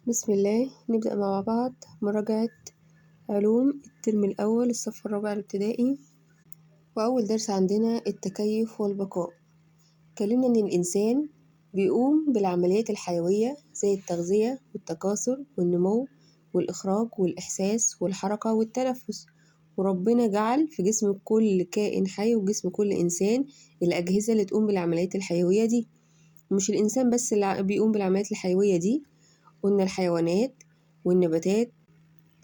بسم الله. نبدأ مع بعض مراجعة علوم الترم الأول الصف الرابع الابتدائي. وأول درس عندنا التكيف والبقاء. اتكلمنا إن الإنسان بيقوم بالعمليات الحيوية زي التغذية والتكاثر والنمو والإخراج والإحساس والحركة والتنفس، وربنا جعل في جسم كل كائن حي وجسم كل إنسان الأجهزة اللي تقوم بالعمليات الحيوية دي. ومش الإنسان بس اللي بيقوم بالعمليات الحيوية دي، قلنا الحيوانات والنباتات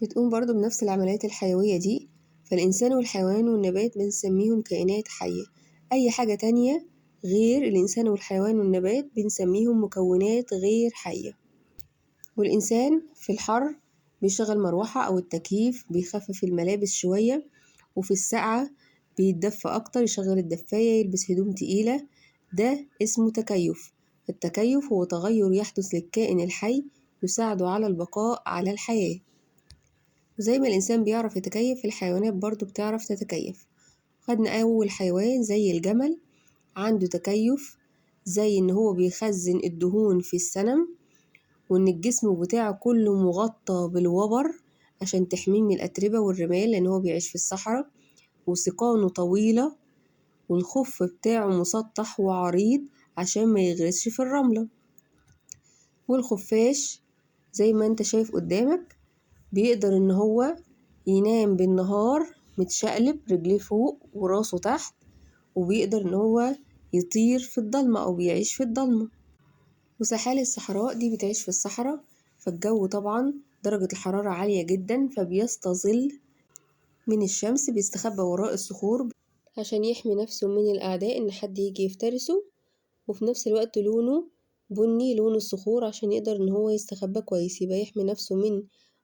بتقوم برضو بنفس العمليات الحيوية دي. فالإنسان والحيوان والنبات بنسميهم كائنات حية. أي حاجة تانية غير الإنسان والحيوان والنبات بنسميهم مكونات غير حية. والإنسان في الحر بيشغل مروحة أو التكييف بيخفف الملابس شوية، وفي السقعة بيتدفى أكتر يشغل الدفاية يلبس هدوم تقيلة. ده اسمه تكيف. التكيف هو تغير يحدث للكائن الحي يساعده على البقاء على الحياة. وزي ما الإنسان بيعرف يتكيف الحيوانات برضو بتعرف تتكيف. خدنا أول حيوان زي الجمل، عنده تكيف زي إن هو بيخزن الدهون في السنم، وإن الجسم بتاعه كله مغطى بالوبر عشان تحميه من الأتربة والرمال لأن هو بيعيش في الصحراء، وسقانه طويلة، والخف بتاعه مسطح وعريض عشان ما يغرسش في الرملة. والخفاش زي ما انت شايف قدامك بيقدر ان هو ينام بالنهار متشقلب رجليه فوق وراسه تحت، وبيقدر ان هو يطير في الضلمة او بيعيش في الضلمة. وسحالي الصحراء دي بتعيش في الصحراء، فالجو طبعا درجة الحرارة عالية جدا، فبيستظل من الشمس، بيستخبى وراء الصخور عشان يحمي نفسه من الأعداء إن حد يجي يفترسه. وفي نفس الوقت لونه بني لون الصخور عشان يقدر إن هو يستخبى كويس، يبقى يحمي نفسه من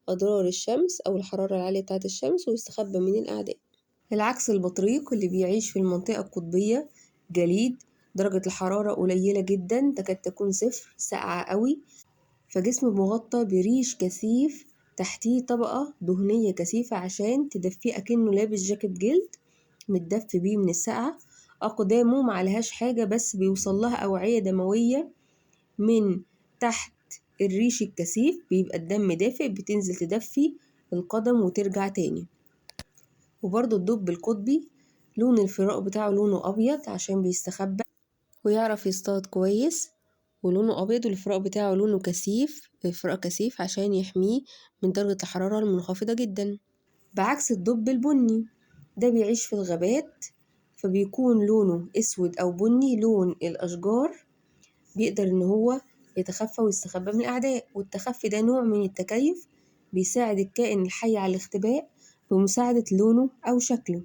أضرار الشمس أو الحرارة العالية بتاعة الشمس ويستخبى من الأعداء. العكس البطريق اللي بيعيش في المنطقة القطبية جليد، درجة الحرارة قليلة جدا تكاد تكون صفر، ساقعة قوي، فجسمه مغطى بريش كثيف تحتيه طبقة دهنية كثيفة عشان تدفيه أكنه لابس جاكيت جلد متدفي بيه من السقعة. أقدامه معلهاش حاجة بس بيوصلها أوعية دموية من تحت الريش الكثيف، بيبقى الدم دافئ بتنزل تدفي القدم وترجع تاني. وبرضه الدب القطبي لون الفراء بتاعه لونه أبيض عشان بيستخبى ويعرف يصطاد كويس، ولونه أبيض، والفراء بتاعه لونه كثيف، الفراء كثيف عشان يحميه من درجة الحرارة المنخفضة جدا. بعكس الدب البني ده بيعيش في الغابات، فبيكون لونه اسود او بني لون الاشجار، بيقدر ان هو يتخفى ويستخبى من الاعداء. والتخفي ده نوع من التكيف بيساعد الكائن الحي على الاختباء بمساعدة لونه او شكله.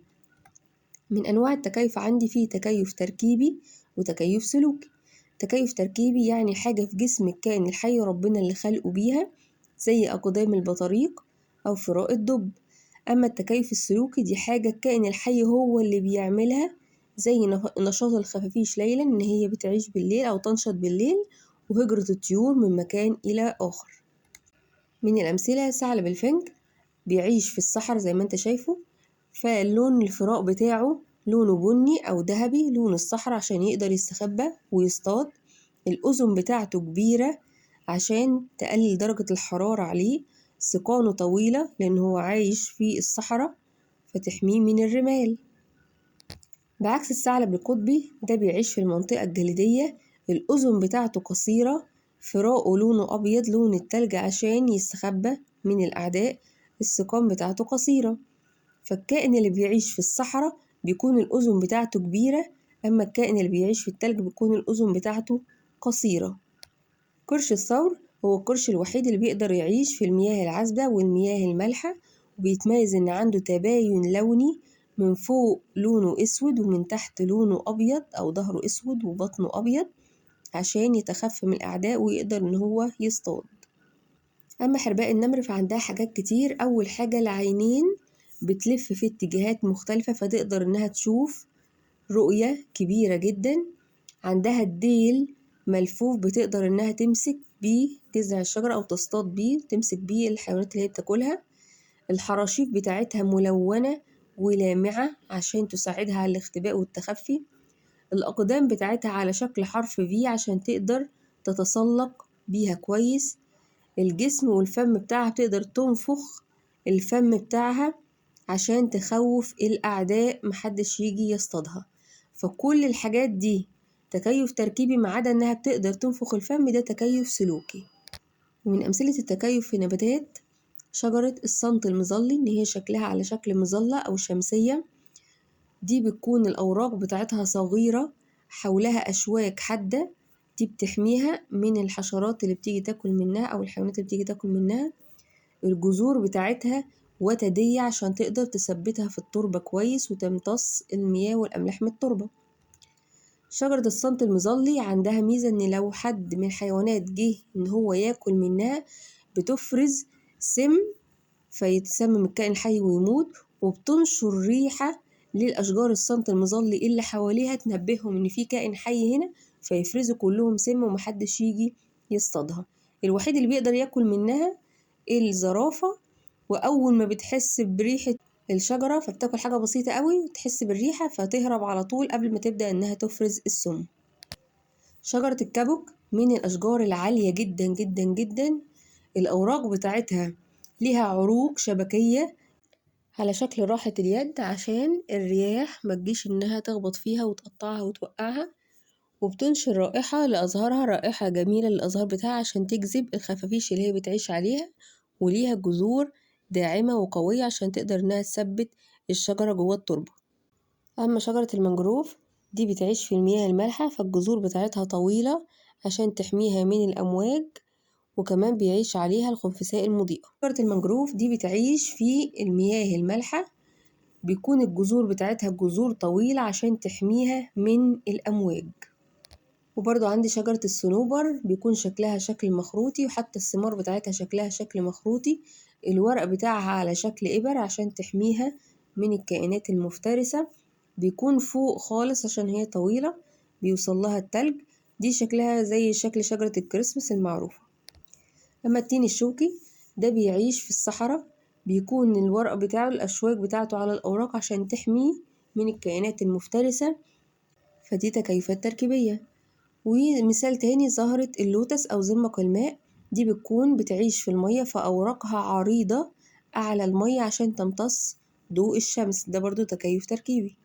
من انواع التكيف عندي فيه تكيف تركيبي وتكيف سلوكي. تكيف تركيبي يعني حاجة في جسم الكائن الحي ربنا اللي خلقه بيها زي أقدام البطاريق أو فراء الدب. أما التكيف السلوكي دي حاجة الكائن الحي هو اللي بيعملها زي نشاط الخفافيش ليلا، إن هي بتعيش بالليل أو تنشط بالليل، وهجرة الطيور من مكان إلى آخر. من الأمثلة ثعلب الفنك بيعيش في الصحراء زي ما انت شايفه، فاللون الفراء بتاعه لونه بني أو ذهبي لون الصحراء عشان يقدر يستخبى ويصطاد. الأذن بتاعته كبيرة عشان تقلل درجة الحرارة عليه. سقانه طويلة لأنه هو عايش في الصحراء فتحميه من الرمال. بعكس الثعلب القطبي ده بيعيش في المنطقة الجليدية، الأذن بتاعته قصيرة، فراءه لونه أبيض لون التلج عشان يستخبى من الأعداء، السقان بتاعته قصيرة. فالكائن اللي بيعيش في الصحراء بيكون الأذن بتاعته كبيرة، أما الكائن اللي بيعيش في التلج بيكون الأذن بتاعته قصيرة. قرش الثور هو القرش الوحيد اللي بيقدر يعيش في المياه العذبة والمياه المالحة، وبيتميز إن عنده تباين لوني، من فوق لونه أسود ومن تحت لونه أبيض أو ظهره أسود وبطنه أبيض عشان يتخفى من الأعداء ويقدر إن هو يصطاد. أما حرباء النمر فعندها حاجات كتير. أول حاجة العينين بتلف في اتجاهات مختلفة فتقدر إنها تشوف رؤية كبيرة جدا. عندها الديل ملفوف بتقدر إنها تمسك بيه جذع الشجرة أو تصطاد بيه، تمسك بيه الحيوانات اللي هي بتاكلها. الحراشيف بتاعتها ملونة ولامعة عشان تساعدها على الاختباء والتخفي. الأقدام بتاعتها على شكل حرف في عشان تقدر تتسلق بيها كويس. الجسم والفم بتاعها بتقدر تنفخ الفم بتاعها عشان تخوف الأعداء محدش يجي يصطادها. فكل الحاجات دي تكيف تركيبي ما عدا إنها بتقدر تنفخ الفم، ده تكيف سلوكي. ومن أمثلة التكيف في نباتات شجرة الصمت المظلي، إن هي شكلها على شكل مظلة أو شمسية. دي بتكون الأوراق بتاعتها صغيرة، حولها أشواك حادة، دي بتحميها من الحشرات اللي بتيجي تاكل منها أو الحيوانات اللي بتيجي تاكل منها. الجذور بتاعتها وتدية عشان تقدر تثبتها في التربة كويس وتمتص المياه والأملاح من التربة. شجرة الصمت المظلي عندها ميزة إن لو حد من الحيوانات جه إن هو ياكل منها بتفرز سم فيتسمم الكائن الحي ويموت، وبتنشر ريحة للأشجار الصمت المظلي اللي حواليها تنبههم إن في كائن حي هنا، فيفرزوا كلهم سم ومحدش يجي يصطادها. الوحيد اللي بيقدر ياكل منها الزرافة، وأول ما بتحس بريحة الشجرة فبتاكل حاجة بسيطة قوي وتحس بالريحة فتهرب على طول قبل ما تبدأ إنها تفرز السم. شجرة الكابوك من الأشجار العالية جدا جدا جدا، الأوراق بتاعتها ليها عروق شبكية على شكل راحة اليد عشان الرياح ما تجيش إنها تخبط فيها وتقطعها وتوقعها، وبتنشر رائحة لأزهارها، رائحة جميلة للأزهار بتاعها عشان تجذب الخفافيش اللي هي بتعيش عليها، وليها جذور داعمة وقوية عشان تقدر إنها تثبت الشجرة جوه التربة. أما شجرة المانجروف دي بتعيش في المياه المالحة، فالجذور بتاعتها طويلة عشان تحميها من الأمواج، وكمان بيعيش عليها الخنفساء المضيئة. شجرة المانجروف دي بتعيش في المياه المالحة، بيكون الجذور بتاعتها جذور طويلة عشان تحميها من الأمواج. وبرضو عندي شجرة الصنوبر بيكون شكلها شكل مخروطي، وحتى الثمار بتاعتها شكلها شكل مخروطي، الورق بتاعها على شكل إبر عشان تحميها من الكائنات المفترسة، بيكون فوق خالص عشان هي طويلة بيوصل لها التلج، دي شكلها زي شكل شجرة الكريسماس المعروفة. أما التين الشوكي ده بيعيش في الصحراء، بيكون الورق بتاعه الأشواك بتاعته على الأوراق عشان تحميه من الكائنات المفترسة، فدي تكيفات تركيبية. ومثال تاني زهرة اللوتس أو زمق الماء، دي بتكون بتعيش في المية فأوراقها عريضة أعلى المية عشان تمتص ضوء الشمس، ده برضو تكيف تركيبي.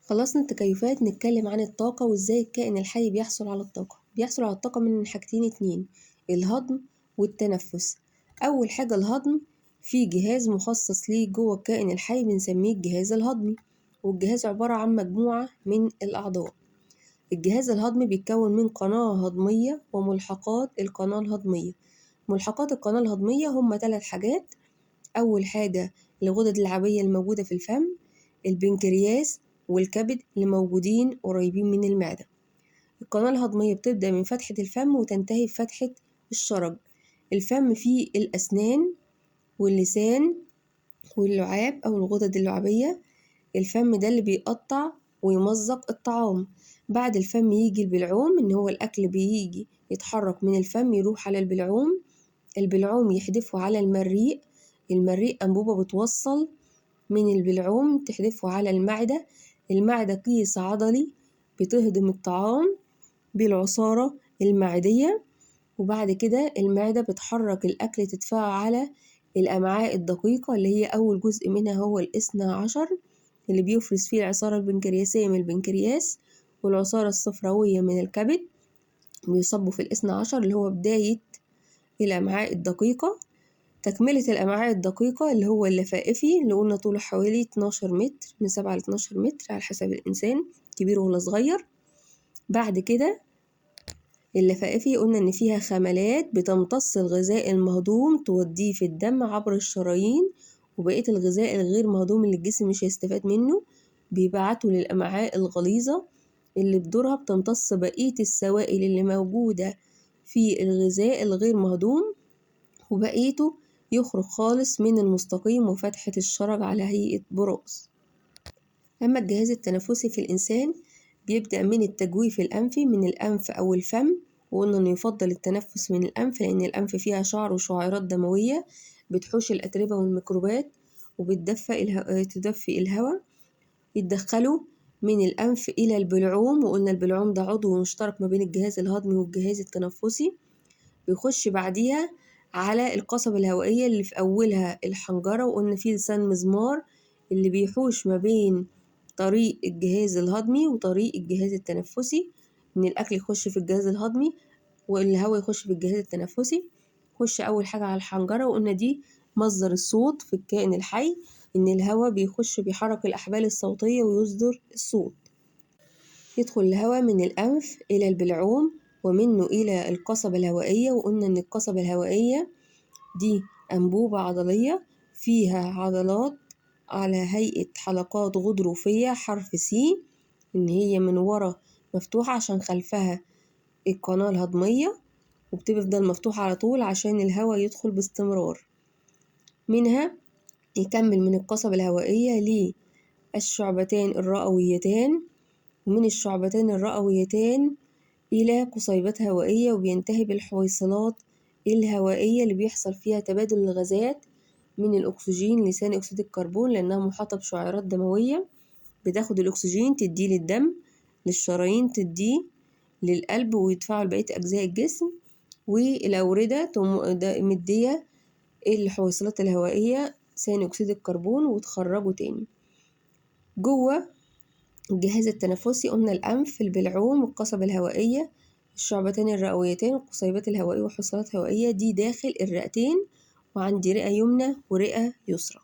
خلصنا التكيفات، نتكلم عن الطاقة وإزاي الكائن الحي بيحصل على الطاقة. بيحصل على الطاقة من حاجتين اتنين، الهضم والتنفس. أول حاجة الهضم، في جهاز مخصص ليه جوه الكائن الحي بنسميه الجهاز الهضمي، والجهاز عبارة عن مجموعة من الأعضاء. الجهاز الهضمي بيتكون من قناة هضمية وملحقات القناة الهضمية. ملحقات القناة الهضمية هم 3 حاجات. أول حاجة الغدد اللعابية الموجودة في الفم، البنكرياس والكبد اللي موجودين قريبين من المعدة. القناة الهضمية بتبدأ من فتحة الفم وتنتهي بفتحة الشرج. الفم فيه الأسنان واللسان واللعاب أو الغدد اللعابية. الفم ده اللي بيقطع ويمزق الطعام. بعد الفم يجي البلعوم، إن هو الأكل بيجي يتحرك من الفم يروح على البلعوم، البلعوم يحدفه على المريء، المريء أنبوبة بتوصل من البلعوم تحدفه على المعدة، المعدة كيس عضلي بتهضم الطعام بالعصارة المعدية، وبعد كده المعدة بتحرك الأكل تدفعه على الأمعاء الدقيقة اللي هي أول جزء منها هو الإثنى عشر، اللي بيفرز فيه العصارة البنكرياسية من البنكرياس والعصارة الصفراوية من الكبد، بيصبوا في الإثنى عشر اللي هو بداية الأمعاء الدقيقة. تكملة الأمعاء الدقيقة اللي هو اللفائفي اللي قلنا طوله حوالي 12 متر، من 7 ل 12 متر على حسب الإنسان كبير ولا صغير. بعد كده اللفائفي قلنا إن فيها خملات بتمتص الغذاء المهضوم توديه في الدم عبر الشرايين، وبقية الغذاء الغير مهضوم اللي الجسم مش هيستفاد منه بيبعته للأمعاء الغليظة اللي بدورها بتمتص بقية السوائل اللي موجودة في الغذاء الغير مهضوم، وبقيته يخرج خالص من المستقيم وفتحة الشرج على هيئة براز. أما الجهاز التنفسي في الإنسان بيبدأ من التجويف الأنفي من الأنف أو الفم، وقلنا إنه يفضل التنفس من الأنف لأن الأنف فيها شعر وشعيرات دموية بتحوش الأتربة والميكروبات تدفي الهواء. يتدخلوا من الأنف إلى البلعوم، وقلنا البلعوم ده عضو مشترك ما بين الجهاز الهضمي والجهاز التنفسي، بيخش بعديها على القصبة الهوائية اللي في أولها الحنجرة، وقلنا فيه لسان مزمار اللي بيحوش ما بين طريق الجهاز الهضمي وطريق الجهاز التنفسي، إن الأكل يخش في الجهاز الهضمي والهواء يخش في الجهاز التنفسي. يخش أول حاجة على الحنجرة، وقلنا دي مصدر الصوت في الكائن الحي، إن الهواء بيخش بيحرك الأحبال الصوتية ويصدر الصوت. يدخل الهواء من الأنف إلى البلعوم ومنه إلى القصبة الهوائية، وقلنا إن القصبة الهوائية دي أنبوبة عضلية فيها عضلات على هيئة حلقات غضروفية حرف سي، إن هي من ورا مفتوحة عشان خلفها القناة الهضمية، وبتفضل مفتوحة على طول عشان الهواء يدخل باستمرار. منها يكمل من القصبة الهوائية للشعبتان الرئويتان، ومن الشعبتان الرئويتان إلى قصيبات هوائية، وبينتهي بالحويصلات الهوائية اللي بيحصل فيها تبادل الغازات من الأكسجين لثاني أكسيد الكربون، لأنها محاطة بشعيرات دموية بتاخد الأكسجين تديه للدم، للشرايين تديه للقلب ويدفعه لبقية أجزاء الجسم، والأوردة مدية الحويصلات الهوائية ثاني أكسيد الكربون وتخرجه تاني. جوه الجهاز التنفسي قلنا الأنف، البلعوم، القصبة الهوائية، الشعبتان الرئويتان، القصيبات الهوائية والحويصلات الهوائية، دي داخل الرئتين، وعندي رئة يمنى ورئة يسرى.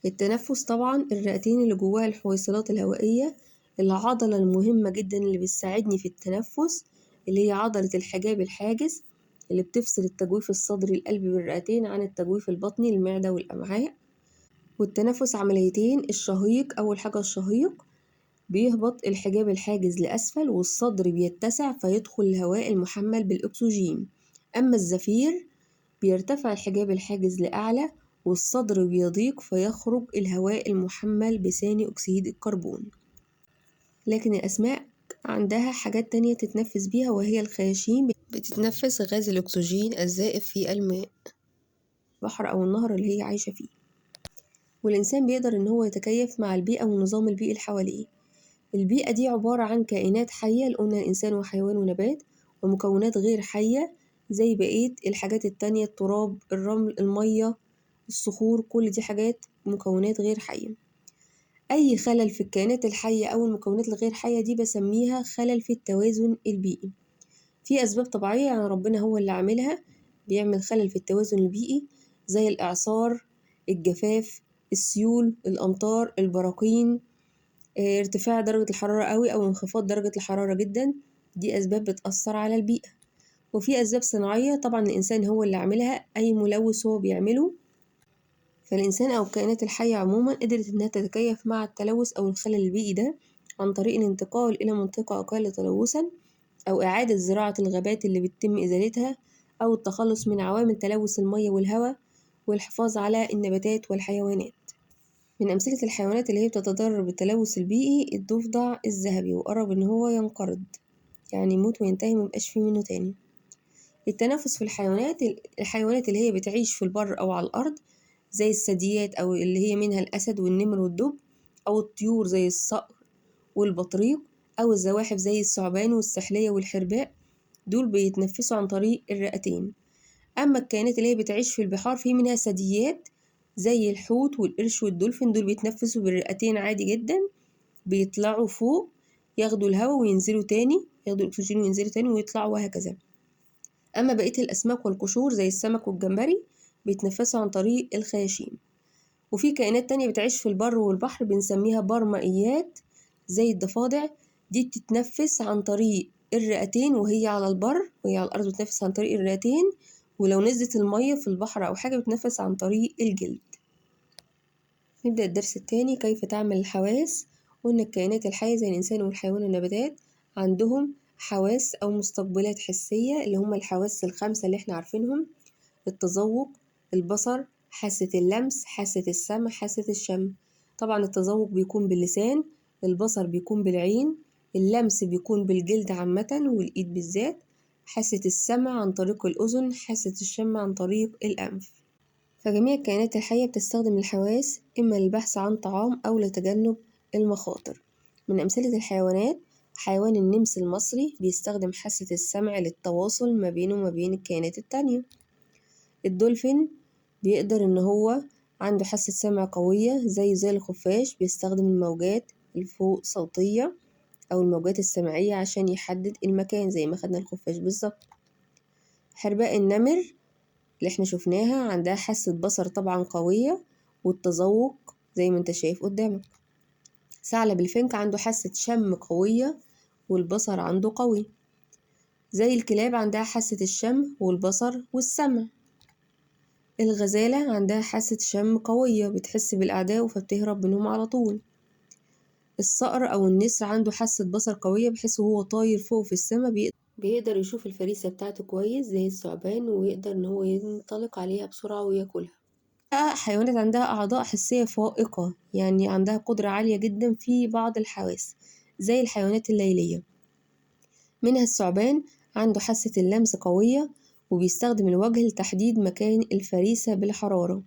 التنفس طبعا الرئتين اللي جواها الحويصلات الهوائية، العضلة المهمة جدا اللي بتساعدني في التنفس اللي هي عضلة الحجاب الحاجز اللي بتفصل التجويف الصدري القلبي بالرئتين عن التجويف البطني المعدة والأمعاء. والتنفس عمليتين، الشهيق أول حاجة الشهيق بيهبط الحجاب الحاجز لأسفل والصدر بيتسع فيدخل الهواء المحمل بالأكسجين. أما الزفير بيرتفع الحجاب الحاجز لأعلى والصدر بيضيق فيخرج الهواء المحمل بثاني أكسيد الكربون. لكن الأسماك عندها حاجات تانية تتنفس بيها، وهي الخياشيم بتتنفس غاز الأكسجين الزائف في الماء، البحر أو النهر اللي هي عايشة فيه. والإنسان بيقدر إن هو يتكيف مع البيئة والنظام البيئي اللي حواليه. البيئة دي عبارة عن كائنات حية، قلنا الإنسان وحيوان ونبات، ومكونات غير حية زي بقية الحاجات التانية، التراب، الرمل، المية، الصخور، كل دي حاجات مكونات غير حية. أي خلل في الكائنات الحية أو المكونات الغير حية دي بسميها خلل في التوازن البيئي. في أسباب طبيعية يعني ربنا هو اللي عاملها بيعمل خلل في التوازن البيئي، زي الإعصار، الجفاف، السيول، الأمطار، البراكين، ارتفاع درجة الحرارة قوي أو انخفاض درجة الحرارة جدا، دي أسباب بتأثر على البيئة. وفي أسباب صناعية طبعا الإنسان هو اللي عاملها، أي ملوث هو بيعمله. فالإنسان أو الكائنات الحية عموما قدرت إنها تتكيف مع التلوث أو الخلل البيئي ده عن طريق الانتقال إلى منطقة أقل تلوثا، أو إعادة زراعة الغابات اللي بتتم إزالتها، أو التخلص من عوامل تلوث المياه والهواء، والحفاظ على النباتات والحيوانات. من أمثلة الحيوانات اللي هي بتتضرر بالتلوث البيئي الضفدع الذهبي، وقرب إن هو ينقرض يعني يموت وينتهي ميبقاش فيه منه تاني. التنفس في الحيوانات اللي هي بتعيش في البر أو على الأرض زي الثدييات أو اللي هي منها الأسد والنمر والدب، أو الطيور زي الصقر والبطريق، أو الزواحف زي الثعبان والسحلية والحرباء، دول بيتنفسوا عن طريق الرئتين. أما الكائنات اللي هي بتعيش في البحار في منها ثدييات زي الحوت والقرش والدولفين، دول بيتنفسوا بالرئتين عادي جدا، بيطلعوا فوق ياخدوا الهواء وينزلوا تاني، ياخدوا الأكسجين وينزلوا تاني ويطلعوا وهكذا. أما بقية الأسماك والقشور زي السمك والجمبري بيتنفسوا عن طريق الخياشيم. وفي كائنات تانية بتعيش في البر والبحر بنسميها برمائيات زي الضفادع، دي بتتنفس عن طريق الرئتين وهي على البر، وهي على الأرض بتتنفس عن طريق الرئتين، ولو نزلت المية في البحر أو حاجة بتتنفس عن طريق الجلد. نبدأ الدرس التاني، كيف تعمل الحواس. قلنا الكائنات الحية زي الإنسان والحيوان والنباتات عندهم حواس أو مستقبلات حسية اللي هم الحواس الخمسة اللي احنا عارفينهم: التذوق، البصر، حاسة اللمس، حاسة السمع، حاسة الشم. طبعا التذوق بيكون باللسان، البصر بيكون بالعين، اللمس بيكون بالجلد عامة والإيد بالذات، حاسة السمع عن طريق الأذن، حاسة الشم عن طريق الأنف. فجميع الكائنات الحية بتستخدم الحواس إما للبحث عن طعام أو لتجنب المخاطر. من أمثلة الحيوانات حيوان النمس المصري بيستخدم حاسة السمع للتواصل ما بينه وما بين الكائنات التانية. الدولفين بيقدر ان هو عنده حاسة سمع قوية زي الخفاش، بيستخدم الموجات الفوق صوتية او الموجات السمعية عشان يحدد المكان زي ما خدنا الخفاش بالظبط. حرباء النمر اللي احنا شفناها عندها حاسة بصر طبعا قوية والتذوق زي ما انت شايف قدامك. ثعلب الفنك عنده حاسة شم قوية والبصر عنده قوي. زي الكلاب عندها حاسة الشم والبصر والسمع. الغزالة عندها حاسة شم قوية، بتحس بالأعداء فبتهرب منهم على طول. الصقر أو النسر عنده حاسة بصر قوية، بحيث وهو طاير فوق في السماء بيقدر يشوف الفريسة بتاعته كويس زي الثعبان، ويقدر إن هو ينطلق عليها بسرعة وياكلها. حيوانات عندها أعضاء حسية فائقة، يعني عندها قدرة عالية جدا في بعض الحواس زي الحيوانات الليلية. منها الثعبان عنده حاسة اللمس قوية وبيستخدم الوجه لتحديد مكان الفريسة بالحرارة.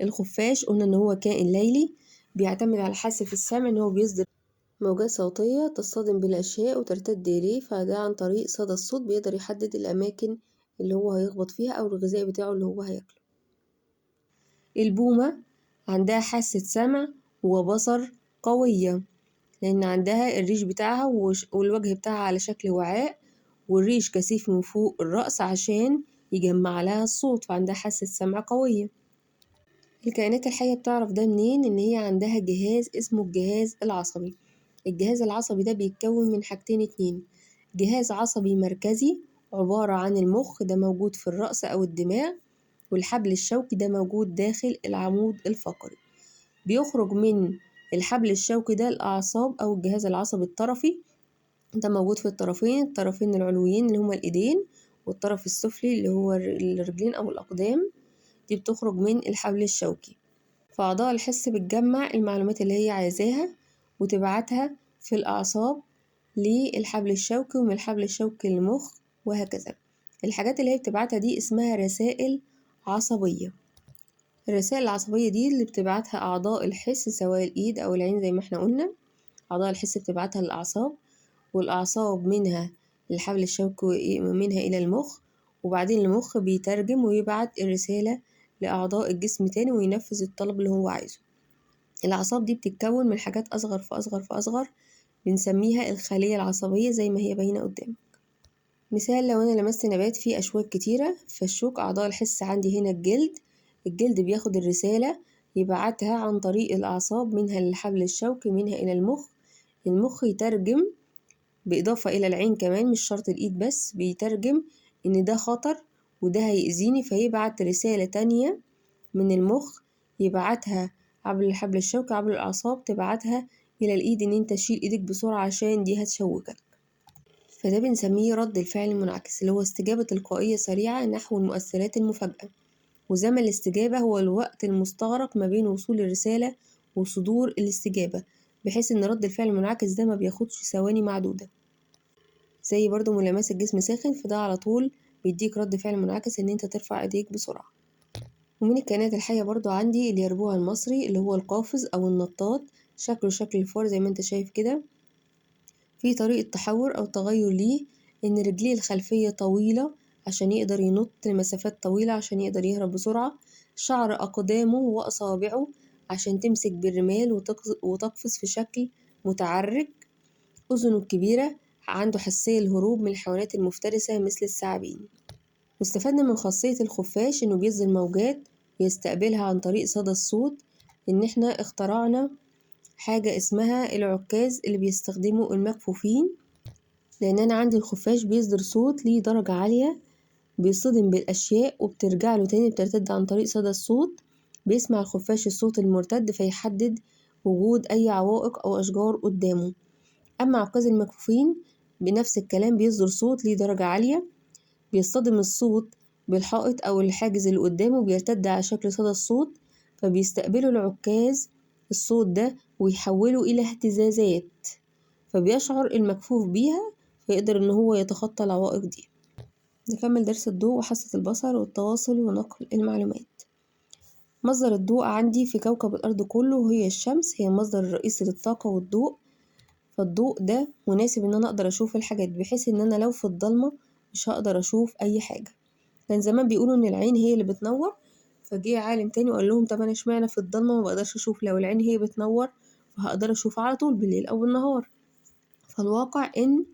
الخفاش قلنا إن هو كائن ليلي بيعتمد على حاسة السمع، إن هو بيصدر موجات صوتية تصطدم بالأشياء وترتد إليه، فده عن طريق صدى الصوت بيقدر يحدد الأماكن اللي هو هيخبط فيها أو الغذاء بتاعه اللي هو هياكله. البومة عندها حاسة سمع وبصر قوية، لأن عندها الريش بتاعها والوجه بتاعها على شكل وعاء، والريش كثيف من فوق الرأس عشان يجمع لها الصوت، فعندها حاسة سمع قوية. الكائنات الحية بتعرف ده منين؟ إن هي عندها جهاز اسمه الجهاز العصبي. الجهاز العصبي ده بيتكون من حاجتين اتنين: جهاز عصبي مركزي عبارة عن المخ، ده موجود في الرأس أو الدماغ، والحبل الشوكي ده موجود داخل العمود الفقري. بيخرج من الحبل الشوكي ده الأعصاب أو الجهاز العصبي الطرفي، ده موجود في الطرفين العلويين اللي هما الإيدين، والطرف السفلي اللي هو الرجلين أو الأقدام، دي بتخرج من الحبل الشوكي. فأعضاء الحس بتجمع المعلومات اللي هي عايزاها وتبعتها في الأعصاب للحبل الشوكي، ومن الحبل الشوكي للمخ، وهكذا. الحاجات اللي هي بتبعتها دي اسمها رسائل عصبية. الرسائل العصبية دي اللي بتبعتها أعضاء الحس، سواء الإيد أو العين زي ما احنا قلنا. أعضاء الحس بتبعتها للأعصاب، والأعصاب منها الحبل الشوكي منها إلى المخ، وبعدين المخ بيترجم ويبعت الرسالة لأعضاء الجسم تاني وينفذ الطلب اللي هو عايزه. الأعصاب دي بتتكون من حاجات أصغر فأصغر فأصغر، بنسميها الخلية العصبية زي ما هي باينة قدامك. مثال: لو أنا لمست نبات فيه أشواك كتيرة، فالشوك أعضاء الحس عندي هنا الجلد بياخد الرسالة يبعتها عن طريق الأعصاب، منها للحبل الشوكي منها إلى المخ يترجم، بإضافة إلى العين كمان، مش شرط الإيد بس، بيترجم إن ده خطر وده هيأذيني، فيبعت رسالة تانية من المخ يبعتها عبر الحبل الشوكي عبر الأعصاب، تبعتها إلى الإيد إن أنت تشيل إيدك بسرعة عشان دي هتشوكك. فده بنسميه رد الفعل المنعكس، اللي هو استجابة تلقائية سريعة نحو المؤثرات المفاجئة. وزمن الاستجابة هو الوقت المستغرق ما بين وصول الرسالة وصدور الاستجابة، بحيث إن رد الفعل المنعكس ده ما بياخدش ثواني معدودة. زي برضو ملامسة الجسم ساخن، فده على طول بيديك رد فعل منعكس إن أنت ترفع إيديك بسرعة. ومن الكائنات الحية برضو عندي اليربوع المصري، اللي هو القافز أو النطاط، شكله شكل الفار زي ما أنت شايف كده. في طريقة تحور أو تغير ليه، إن رجليه الخلفية طويلة عشان يقدر ينط لمسافات طويلة، عشان يقدر يهرب بسرعة. شعر أقدامه وأصابعه عشان تمسك بالرمال وتقفز في شكل متعرج. أذنه الكبيرة عنده حساسية للهروب من الحيوانات المفترسة مثل الثعابين. واستفدنا من خاصية الخفاش إنه بيصدر موجات ويستقبلها عن طريق صدى الصوت، إن إحنا اخترعنا حاجة اسمها العكاز اللي بيستخدمه المكفوفين، لأن أنا عندي الخفاش بيصدر صوت ليه درجة عالية، بيصطدم بالأشياء وبترجع له تاني، بترتد عن طريق صدى الصوت. بيسمع الخفاش الصوت المرتد فيحدد وجود أي عوائق أو أشجار قدامه. أما عكاز المكفوفين بنفس الكلام، بيصدر صوت ليه درجة عالية، بيصطدم الصوت بالحائط أو الحاجز اللي قدامه، بيرتد على شكل صدى الصوت، فبيستقبله العكاز الصوت ده ويحوله إلى اهتزازات، فبيشعر المكفوف بيها فيقدر إن هو يتخطى العوائق دي. نكمل درس الضوء وحاسة البصر والتواصل ونقل المعلومات. مصدر الضوء عندي في كوكب الأرض كله وهي الشمس، هي المصدر الرئيسي للطاقة والضوء. فالضوء ده مناسب إن أنا أقدر أشوف الحاجات، بحيث إن أنا لو في الضلمة مش هقدر أشوف أي حاجة. كان زمان بيقولوا إن العين هي اللي بتنور، فجه عالم تاني وقال لهم طب أنا اشمعنى في الضلمة مبقدرش أشوف؟ لو العين هي بتنور فهقدر أشوف على طول بالليل أو بالنهار. فالواقع إن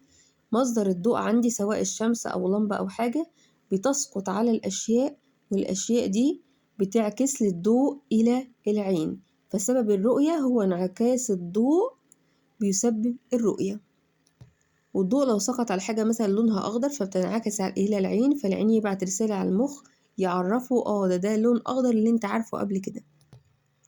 مصدر الضوء عندي سواء الشمس أو لمبة أو حاجة بتسقط على الأشياء، والأشياء دي بتعكس للضوء إلى العين، فسبب الرؤية هو انعكاس الضوء بيسبب الرؤية. والضوء لو سقط على حاجة مثلا لونها أخضر فبتنعكس إلى العين، فالعين يبعت رسالة على المخ يعرفه ده لون أخضر اللي انت عارفه قبل كده.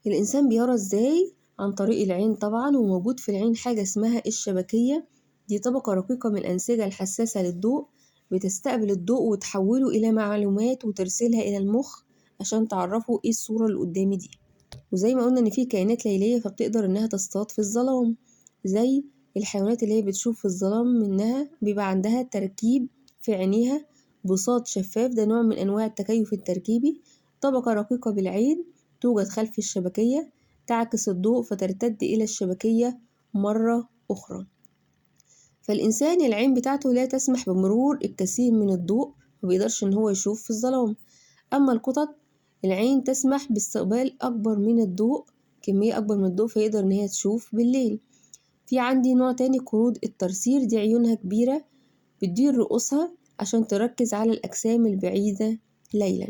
الإنسان بيرى ازاي؟ عن طريق العين طبعا، وموجود في العين حاجة اسمها الشبكية، دي طبقة رقيقة من الأنسجة الحساسة للضوء، بتستقبل الضوء وتحوله إلى معلومات وترسلها إلى المخ عشان تعرفه ايه الصورة اللي قدامي دي. وزي ما قلنا إن في كائنات ليلية فبتقدر إنها تصطاد في الظلام، زي الحيوانات اللي هي بتشوف في الظلام، منها بيبقى عندها تركيب في عينيها بساط شفاف، ده نوع من أنواع التكيف التركيبي، طبقة رقيقة بالعين توجد خلف الشبكية تعكس الضوء فترتد إلى الشبكية مرة أخرى. فالإنسان العين بتاعته لا تسمح بمرور الكثير من الضوء، مبيقدرش إن هو يشوف في الظلام. أما القطط العين تسمح باستقبال أكبر من الضوء، كمية أكبر من الضوء، فيقدر إن هي تشوف بالليل. في عندي نوع تاني قرود الترسير، دي عيونها كبيرة بتدير رؤوسها عشان تركز على الأجسام البعيدة ليلا.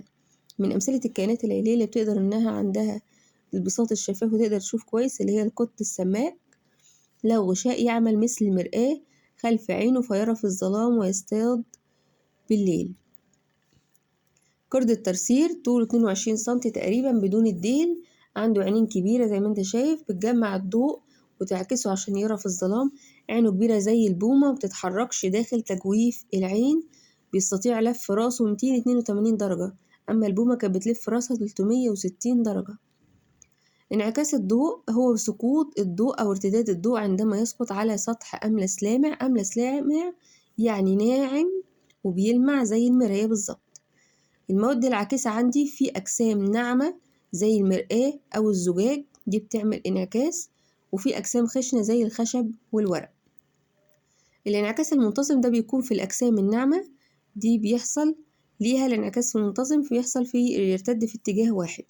من أمثلة الكائنات الليلية اللي بتقدر إنها عندها البساط الشفاف وتقدر تشوف كويس اللي هي القط السماء، له غشاء يعمل مثل المرآة خلف عينه فيرى في الظلام ويصطاد بالليل. قرد الترسير طوله 22 سنتي تقريبا بدون الديل، عنده عينين كبيرة زي ما انت شايف بتجمع الضوء وتعكسه عشان يرى في الظلام، عينه كبيرة زي البومة ومبتتحركش داخل تجويف العين، بيستطيع لف راسه 282 درجة، أما البومة كانت بتلف راسها 360 درجة. انعكاس الضوء هو سقوط الضوء أو ارتداد الضوء عندما يسقط على سطح أملس لامع. أملس لامع يعني ناعم وبيلمع زي المراية بالظبط. المواد العاكسة عندي في أجسام ناعمة زي المرآة أو الزجاج، دي بتعمل انعكاس، وفي أجسام خشنة زي الخشب والورق. الانعكاس المنتظم ده بيكون في الأجسام الناعمة، دي بيحصل ليها الانعكاس المنتظم بيحصل يرتد في اتجاه واحد،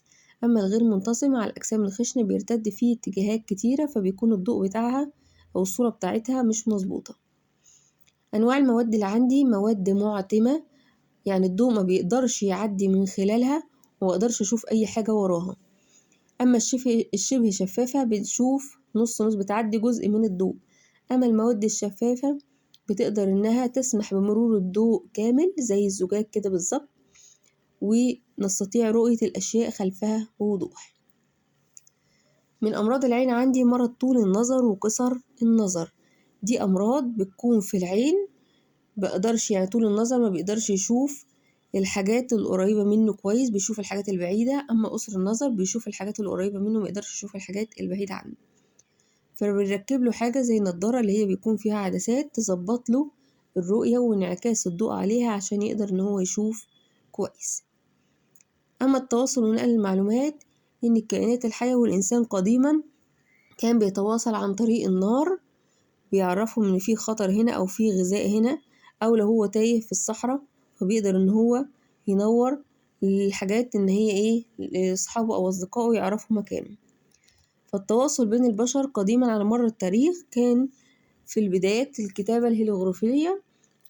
أما الغير منتظم على الأجسام الخشنة بيرتد في اتجاهات كتيرة، فبيكون الضوء بتاعها أو الصورة بتاعتها مش مظبوطة. أنواع المواد اللي عندي مواد معتمة، يعني الضوء ما بيقدرش يعدي من خلالها ومقدرش أشوف أي حاجة وراها. أما الشبه شفافة بنشوف نص بتعدي جزء من الضوء. أما المواد الشفافة بتقدر إنها تسمح بمرور الضوء كامل زي الزجاج كده بالظبط، ونستطيع رؤية الأشياء خلفها بوضوح. من أمراض العين عندي مرض طول النظر وقصر النظر، دي أمراض بتكون في العين، بقدرش يعني طول النظر ما بيقدرش يشوف الحاجات القريبة منه كويس، بيشوف الحاجات البعيدة، أما قصر النظر بيشوف الحاجات القريبة منه ما يقدرش يشوف الحاجات البعيدة عنه. فبنركب له حاجة زي النضارة اللي هي بيكون فيها عدسات تظبط له الرؤية وانعكاس الضوء عليها عشان يقدر إن هو يشوف كويس. أما التواصل ونقل المعلومات، إن الكائنات الحية والإنسان قديما كان بيتواصل عن طريق النار، بيعرفهم إن في خطر هنا أو في غذاء هنا، أو لو هو تايه في الصحراء فبيقدر إن هو ينور الحاجات إن هي إيه لأصحابه أو أصدقائه يعرفوا مكانه. فالتواصل بين البشر قديما على مر التاريخ كان في البدايات الكتابة الهيروغليفية،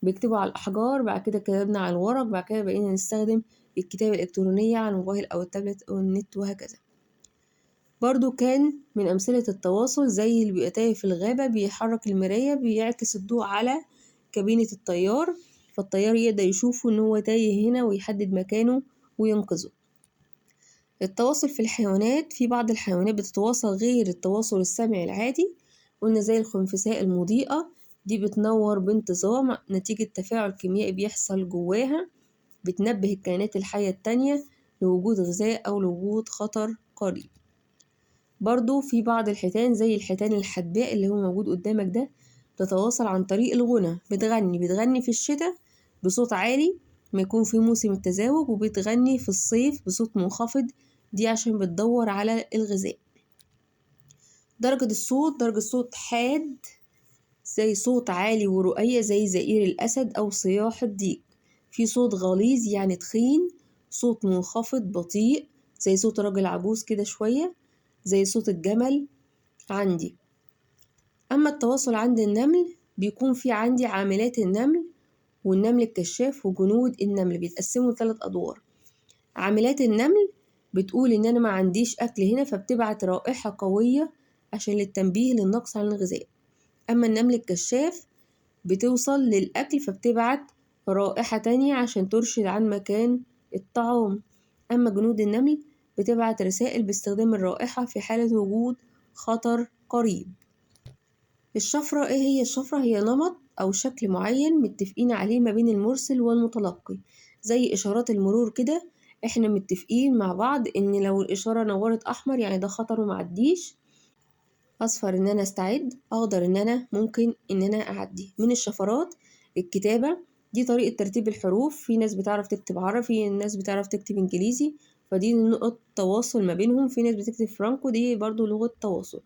بيكتبوا على الأحجار، بعد كده كتبنا على الورق، بعد كده بقينا نستخدم الكتابة الإلكترونية على الموبايل أو التابلت أو النت وهكذا. برضو كان من أمثلة التواصل زي اللي بيبقى تايه في الغابة بيحرك المراية بيعكس الضوء على كابينة الطيار، فالطيار يقدر يشوفه إن هو تايه هنا ويحدد مكانه وينقذه. التواصل في الحيوانات، في بعض الحيوانات بتتواصل غير التواصل السمعي العادي، قلنا زي الخنفساء المضيئة، دي بتنور بانتظام نتيجة تفاعل كيميائي بيحصل جواها، بتنبه الكائنات الحية التانية لوجود غذاء أو لوجود خطر قريب. برضو في بعض الحيتان زي الحيتان الحدباء اللي هو موجود قدامك ده، بتتواصل عن طريق الغنى، بتغني في الشتاء بصوت عالي ما يكون في موسم التزاوج، وبتغني في الصيف بصوت منخفض، دي عشان بتدور على الغذاء. درجة صوت حاد زي صوت عالي ورقية زي زئير الأسد أو صياح الديك. في صوت غليظ يعني تخين، صوت منخفض بطيء زي صوت راجل عجوز كده شوية، زي صوت الجمل عندي. أما التواصل عند النمل بيكون في عندي عاملات النمل والنمل الكشاف وجنود النمل، بيتقسموا ل3 أدوار. عاملات النمل بتقول إن أنا ما عنديش أكل هنا، فبتبعت رائحة قوية عشان للتنبيه للنقص عن الغذاء. أما النمل الكشاف بتوصل للأكل فبتبعت رائحة تانية عشان ترشد عن مكان الطعام. أما جنود النمل بتبعت رسائل باستخدام الرائحة في حالة وجود خطر قريب. الشفرة، إيه هي الشفرة؟ هي نمط أو شكل معين متفقين عليه ما بين المرسل والمتلقي، زي إشارات المرور كده. إحنا متفقين مع بعض إن لو الإشارة نورت أحمر يعني ده خطر ومعديش، أصفر إن أنا أستعد، أخضر إن أنا ممكن إن أنا أعدي. من الشفرات الكتابة، دي طريقة ترتيب الحروف، في ناس بتعرف تكتب عربي، في ناس بتعرف تكتب إنجليزي، فدي نقطة تواصل ما بينهم. في ناس بتكتب فرانكو، دي برضو لغة تواصل.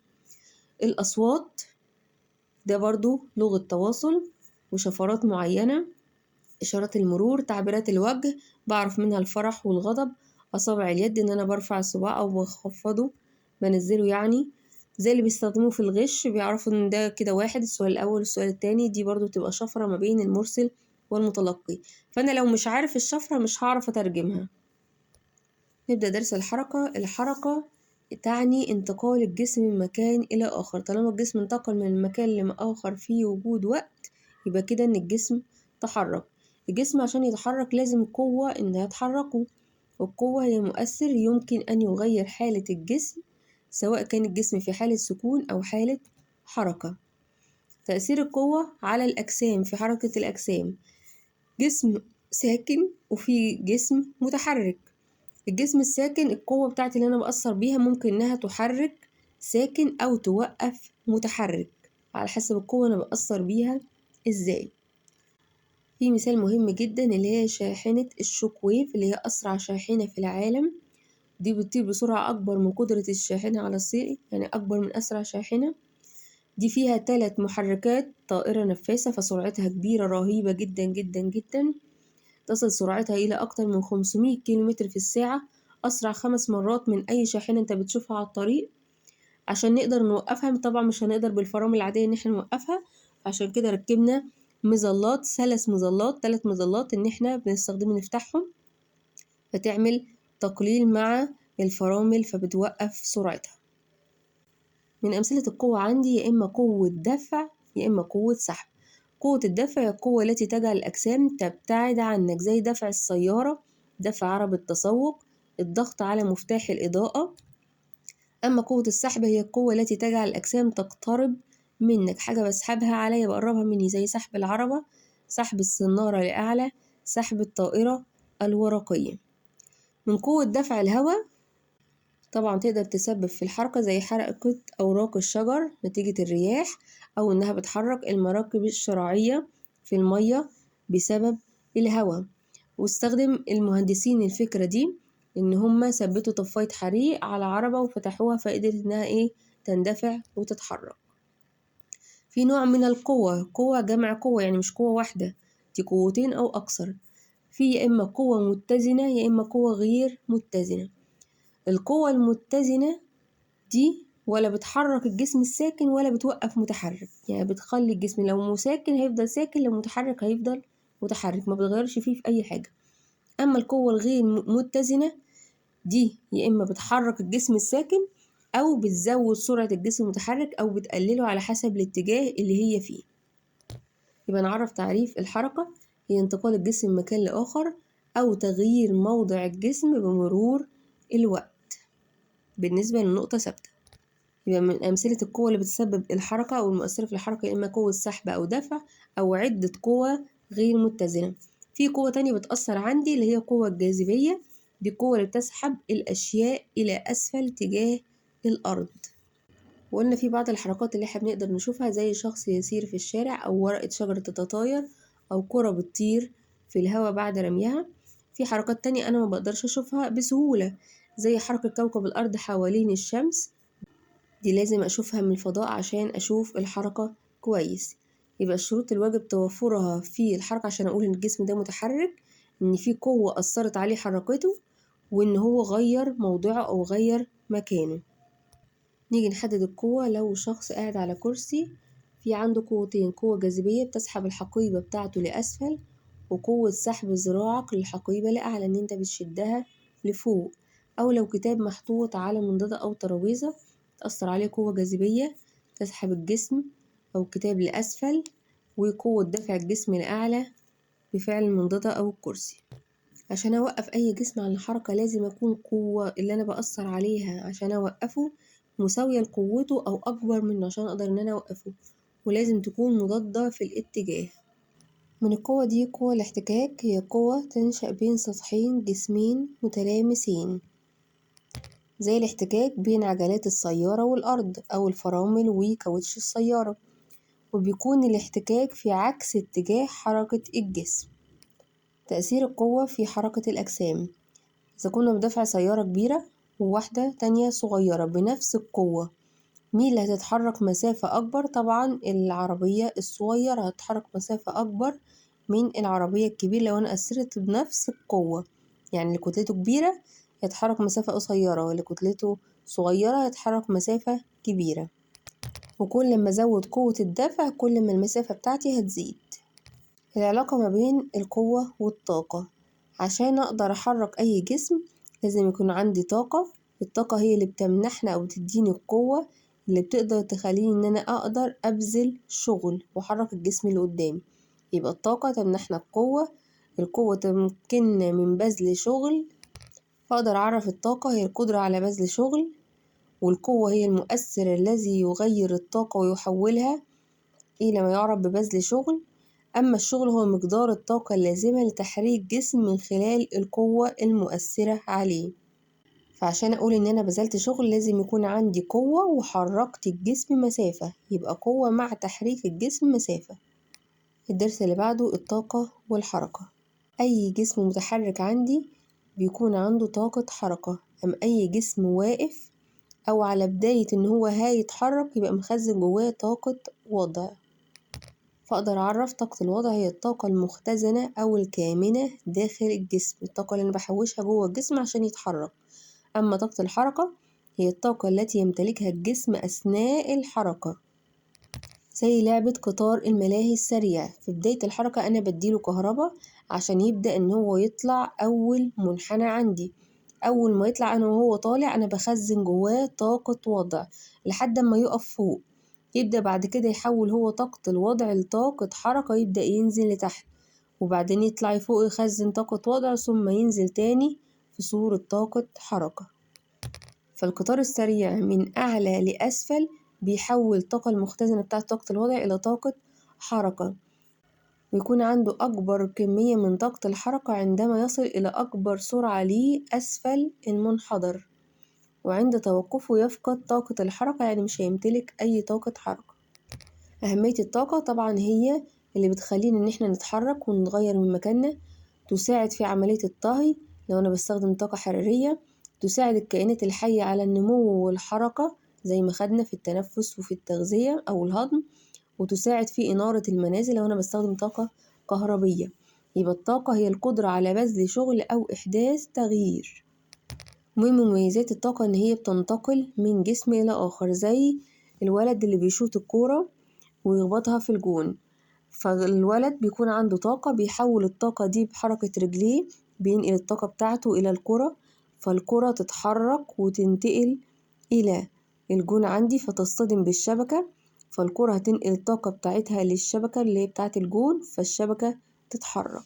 الأصوات ده برضو لغة تواصل وشفرات معينة. إشارات المرور، تعبيرات الوجه بعرف منها الفرح والغضب. أصابع اليد إن أنا برفع الصباع أو بخفضه بنزله يعني، زي اللي بيستخدموه في الغش، بيعرفوا إن ده كده واحد، السؤال الأول السؤال التاني. دي برضو تبقى شفرة ما بين المرسل والمتلقي، فأنا لو مش عارف الشفرة مش هعرف أترجمها. نبدأ درس الحركة. الحركة تعني انتقال الجسم من مكان إلى آخر. طالما الجسم انتقل من مكان لآخر في وجود وقت، يبقى كده إن الجسم تحرك. الجسم عشان يتحرك لازم قوة إنها تحركه، والقوة هي مؤثر يمكن أن يغير حالة الجسم، سواء كان الجسم في حالة سكون أو حالة حركة. تأثير القوة على الأجسام في حركة الأجسام، جسم ساكن وفي جسم متحرك. الجسم الساكن القوة بتاعتي اللي أنا بأثر بيها ممكن إنها تحرك ساكن أو توقف متحرك، على حسب القوة أنا بأثر بيها إزاي. في مثال مهم جدا اللي هي شاحنة الشوك ويف، اللي هي أسرع شاحنة في العالم. دي بتطير بسرعة أكبر من قدرة الشاحنة على السير، يعني أكبر من أسرع شاحنة. دي فيها 3 محركات طائرة نفاثة، فسرعتها كبيرة رهيبة جدا جدا جدا. تصل سرعتها إلى أكتر من 500 كيلومتر في الساعة، أسرع 5 مرات من أي شاحنة أنت بتشوفها على الطريق. عشان نقدر نوقفها طبعا مش هنقدر بالفرامل العادية إن احنا نوقفها، عشان كده ركبنا مظلات، 3 مظلات إن احنا بنستخدمه نفتحهم، فتعمل تقليل مع الفرامل فبتوقف سرعتها. من أمثلة القوة عندي يا إما قوة دفع يا إما قوة سحب. قوة الدفع هي القوة التي تجعل الأجسام تبتعد عنك، زي دفع السيارة، دفع عربة التسوق، الضغط على مفتاح الإضاءة. أما قوة السحب هي القوة التي تجعل الأجسام تقترب منك، حاجة بسحبها عليا بقربها مني، زي سحب العربة، سحب السنارة لأعلى، سحب الطائرة الورقية. من قوة دفع الهواء طبعا تقدر تسبب في الحركة، زي حركة أوراق الشجر نتيجة الرياح، أو إنها بتحرك المراكب الشراعية في المية بسبب الهواء. واستخدم المهندسين الفكرة دي إن هما ثبتوا طفاية حريق على عربة وفتحوها فقدرت إنها تندفع وتتحرك. في نوع من القوة، قوة جمع قوة يعني مش قوة واحدة، دي قوتين أو أكثر. في يا إما قوة متزنة يا إما قوة غير متزنة. القوة المتزنة دي ولا بتحرك الجسم الساكن ولا بتوقف متحرك، يعني بتخلي الجسم لو ساكن هيفضل ساكن، لو متحرك هيفضل متحرك، ما بتغيرش فيه في أي حاجة. أما القوة الغير متزنة دي يا إما بتحرك الجسم الساكن أو بتزود سرعة الجسم المتحرك أو بتقلله على حسب الاتجاه اللي هي فيه. يبقى نعرف تعريف الحركة: هي انتقال الجسم من مكان لآخر أو تغيير موضع الجسم بمرور الوقت بالنسبة لنقطة ثابتة. يبقى من أمثلة القوة اللي بتسبب الحركة أو المؤثرة في الحركة يا إما قوة سحب أو دفع أو عدة قوة غير متزنة. في قوة تانية بتأثر عندي اللي هي قوة الجاذبية، دي القوة اللي بتسحب الأشياء إلى أسفل تجاه الأرض. وقلنا في بعض الحركات اللي احنا بنقدر نشوفها، زي شخص يسير في الشارع أو ورقة شجرة تتطاير أو كرة بتطير في الهواء بعد رميها. في حركات تانية أنا ما بقدرش أشوفها بسهولة، زي حركة كوكب الأرض حوالين الشمس، دي لازم أشوفها من الفضاء عشان أشوف الحركة كويس. يبقى الشروط الواجب توفرها في الحركة عشان أقول إن الجسم ده متحرك: إن في قوة أثرت عليه حركته، وإن هو غير موضعه أو غير مكانه. نيجي نحدد القوة. لو شخص قاعد على كرسي، في عنده قوتين: قوة جاذبية بتسحب الحقيبة بتاعته لأسفل، وقوة سحب ذراعك للحقيبة لأعلى، إن أنت بتشدها لفوق. أو لو كتاب محطوط على منضدة أو ترابيزة، تأثر عليه قوة جاذبية تسحب الجسم أو الكتاب لأسفل، وقوة دفع الجسم لأعلى بفعل المنضدة أو الكرسي. عشان أوقف أي جسم عن الحركة لازم أكون قوة اللي أنا بأثر عليها عشان أوقفه مساوية لقوته أو أكبر منه عشان أقدر إن أنا أوقفه، ولازم تكون مضادة في الاتجاه. من القوة دي قوة الاحتكاك، هي قوة تنشأ بين سطحين جسمين متلامسين، زي الاحتكاك بين عجلات السيارة والأرض أو الفرامل وكاوتش السيارة، وبيكون الاحتكاك في عكس اتجاه حركة الجسم. تأثير القوة في حركة الأجسام: إذا كنا بدفع سيارة كبيرة وواحدة تانية صغيرة بنفس القوة، مين اللي هتتحرك مسافة أكبر؟ طبعا العربية الصغيرة هتتحرك مسافة أكبر من العربية الكبيرة لو أنا أثرت بنفس القوة. يعني اللي كتلته كبيرة يتحرك مسافة قصيرة، واللي كتلته صغيرة يتحرك مسافة كبيرة. وكل ما أزود قوة الدفع كل ما المسافة بتاعتي هتزيد. العلاقة ما بين القوة والطاقة: عشان أقدر أحرك أي جسم لازم يكون عندي طاقة. الطاقة هي اللي بتمنحنا أو تديني القوة اللي بتقدر تخليني إن أنا أقدر أبذل شغل وأحرك الجسم اللي قدامي. يبقى الطاقة تمنحنا القوة تمكننا من بذل شغل. فأقدر أعرف الطاقة هي القدرة على بذل شغل، والقوة هي المؤثر الذي يغير الطاقة ويحولها إلى ما يعرف ببذل شغل. أما الشغل هو مقدار الطاقة اللازمة لتحريك جسم من خلال القوة المؤثرة عليه. فعشان أقول إن أنا بذلت شغل لازم يكون عندي قوة وحركت الجسم مسافة، يبقى قوة مع تحريك الجسم مسافة. الدرس اللي بعده الطاقة والحركة: أي جسم متحرك عندي بيكون عنده طاقة حركة، أم أي جسم واقف أو على بداية إن هو هيتحرك يبقى مخزن جواه طاقة وضع. فأقدر أعرف طاقة الوضع هي الطاقة المختزنة أو الكامنة داخل الجسم، الطاقة اللي أنا بحوشها جوه الجسم عشان يتحرك. أما طاقة الحركة هي الطاقة التي يمتلكها الجسم أثناء الحركة، زي لعبة قطار الملاهي السريع. في بداية الحركة أنا بديله كهرباء عشان يبدأ إن هو يطلع أول منحنى عندي. أول ما يطلع أنا وهو طالع أنا بخزن جواه طاقة وضع لحد ما يقف فوق، يبدأ بعد كده يحول هو طاقة الوضع لطاقة حركة، يبدأ ينزل لتحت وبعدين يطلع فوق يخزن طاقة وضع ثم ينزل تاني في صورة طاقة حركة. فالقطار السريع من أعلى لأسفل بيحول الطاقة المختزنة بتاعة طاقة الوضع إلى طاقة حركة، ويكون عنده أكبر كمية من طاقة الحركة عندما يصل إلى أكبر سرعة ليه أسفل المنحدر، وعند توقفه يفقد طاقة الحركة، يعني مش هيمتلك أي طاقة حركة. أهمية الطاقة طبعا هي اللي بتخلينا إن احنا نتحرك ونتغير من مكاننا، تساعد في عملية الطهي لو أنا بستخدم طاقة حرارية، تساعد الكائنات الحية على النمو والحركة زي ما خدنا في التنفس وفي التغذية أو الهضم، وتساعد في إنارة المنازل لو أنا بستخدم طاقة كهربية. يبقى الطاقة هي القدرة على بذل شغل أو إحداث تغيير. من مميزات الطاقة إن هي بتنتقل من جسم إلى آخر، زي الولد اللي بيشوط الكورة ويخبطها في الجون، فالولد بيكون عنده طاقة بيحول الطاقة دي بحركة رجليه، بينقل الطاقة بتاعته إلى الكرة، فالكرة تتحرك وتنتقل إلى الجون عندي فتصطدم بالشبكة، فالكرة هتنقل الطاقة بتاعتها للشبكة اللي هي بتاعت الجون فالشبكة تتحرك.